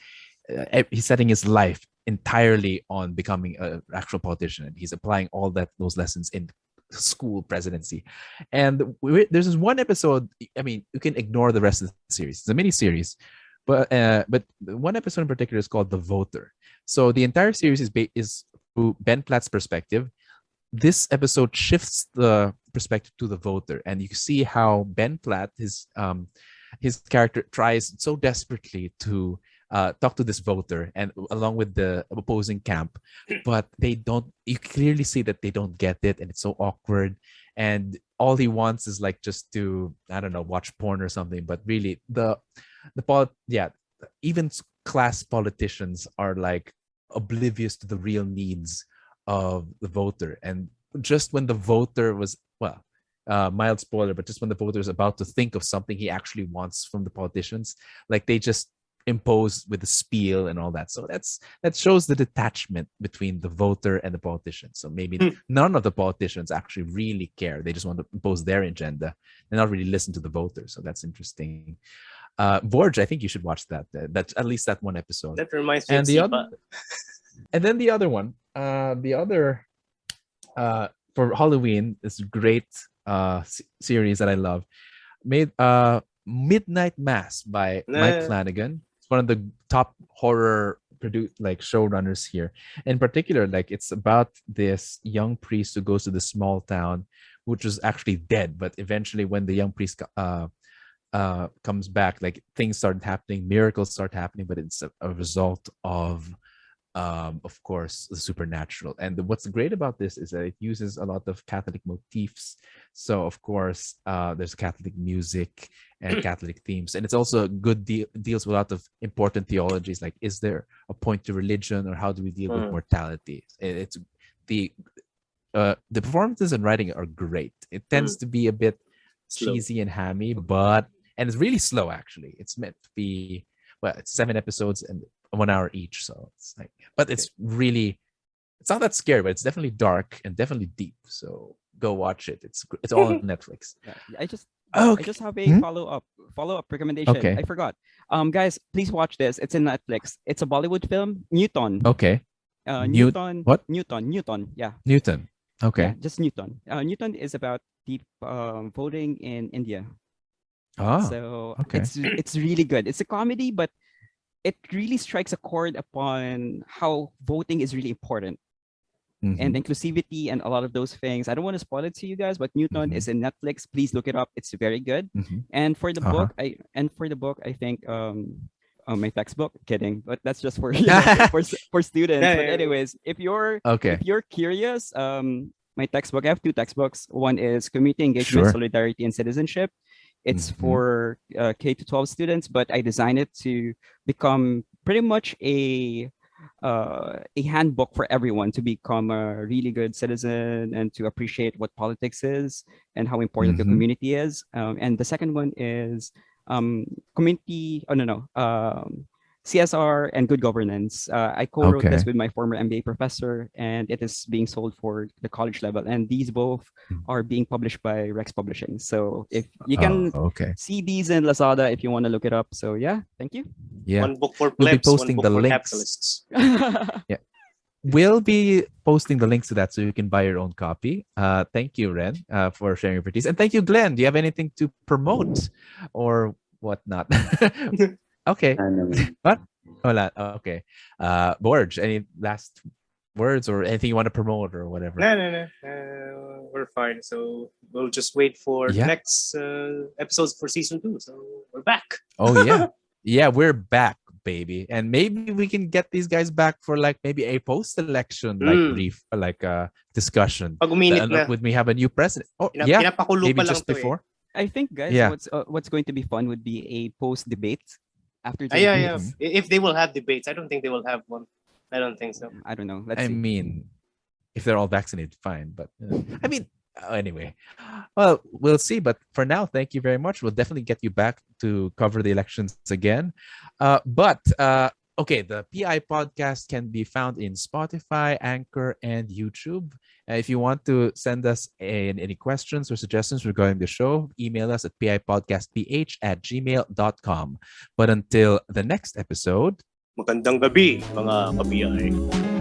setting his life entirely on becoming an actual politician, and he's applying all those lessons in school presidency. And there's this one episode. I mean, you can ignore the rest of the series. It's a mini series, but one episode in particular is called The Voter. So the entire series is through Ben Platt's perspective. This episode shifts the perspective to the voter, and you see how Ben Platt, his character, tries so desperately to talk to this voter and along with the opposing camp, but they don't. You clearly see that they don't get it, and it's so awkward. And all he wants is like just to, I don't know, watch porn or something. But really, even class politicians are like oblivious to the real needs of the voter. And just when the voter was, well, mild spoiler, but just when the voter is about to think of something he actually wants from the politicians, like they just impose with the spiel and all that. So that shows the detachment between the voter and the politician. So maybe none of the politicians actually really care. They just want to impose their agenda and not really listen to the voters. So that's interesting. Borge, I think you should watch that. That's at least that one episode. That reminds me And of the other, Sipa. and then the other one, for Halloween, this great series that I love, made Midnight Mass by Mike Nah. Flanagan. It's one of the top horror showrunners here. In particular, like it's about this young priest who goes to the small town, which was actually dead, but eventually when the young priest comes back, like things start happening, miracles start happening, but it's a result of course, the supernatural. And what's great about this is that it uses a lot of Catholic motifs. So, of course, there's Catholic music and Catholic themes, and it's also deals with a lot of important theologies, like is there a point to religion, or how do we deal with mortality? It's the performances and writing are great. It tends to be a bit Slow. cheesy and hammy, and it's really slow actually. It's meant to be, well, it's 7 episodes and 1 hour each, so it's like, but it's really, it's not that scary, but it's definitely dark and definitely deep. So go watch it. It's all on Netflix. Yeah, I just Okay. have a follow-up recommendation. Okay. I forgot. Guys, please watch this. It's in Netflix. It's a Bollywood film, Newton. Okay. Newton. What? Newton. Yeah. Newton. Okay. Yeah, just Newton. Newton is about the voting in India. Oh. So okay. it's really good. It's a comedy, but it really strikes a chord upon how voting is really important. And inclusivity and a lot of those things. I don't want to spoil it to you guys, but Newton is in Netflix. Please look it up. It's very good. And for the book, I think my textbook, kidding, but that's just for for students. But anyways, if you're curious, my textbook, I have 2 textbooks. One is Community Engagement, Solidarity, and Citizenship. It's for K to 12 students, but I designed it to become pretty much a handbook for everyone to become a really good citizen and to appreciate what politics is and how important the community is. And the second one is community. CSR and good governance. I co-wrote this Okay. with my former MBA professor, and it is being sold for the college level. And these both are being published by Rex Publishing. So if you can Okay. see these in Lazada, if you want to look it up. So yeah, thank you. Yeah. One book for We'll be plebs, one posting book the for links. capitalists. We'll be posting the links to that so you can buy your own copy. Thank you, Ren, for sharing your expertise. And thank you, Glenn. Do you have anything to promote or whatnot? Okay. What? Wala. Okay. Borge, any last words or anything you want to promote or whatever? No. We're fine. So we'll just wait for the Yeah. next episodes for season 2. So we're back. Oh, yeah. Yeah, we're back, baby. And maybe we can get these guys back for like maybe a post-election like brief, like discussion. Pag uminit na. Would we have a new president? Oh, yeah. Pinapakulo Maybe pa lang just to before. I think, guys, Yeah. what's going to be fun would be a post debate after the Yeah. Mhm. If they will have debates, I don't think they will have one. I don't think so. I don't know. Let's I see. mean, if they're all vaccinated, fine. But I mean, anyway, well, we'll see. But for now, thank you very much. We'll definitely get you back to cover the elections again. Okay, the PI podcast can be found in Spotify, Anchor, and YouTube. If you want to send us any questions or suggestions regarding the show, email us at pipodcastph@gmail.com. But until the next episode, Magandang gabi, mga ka-PI.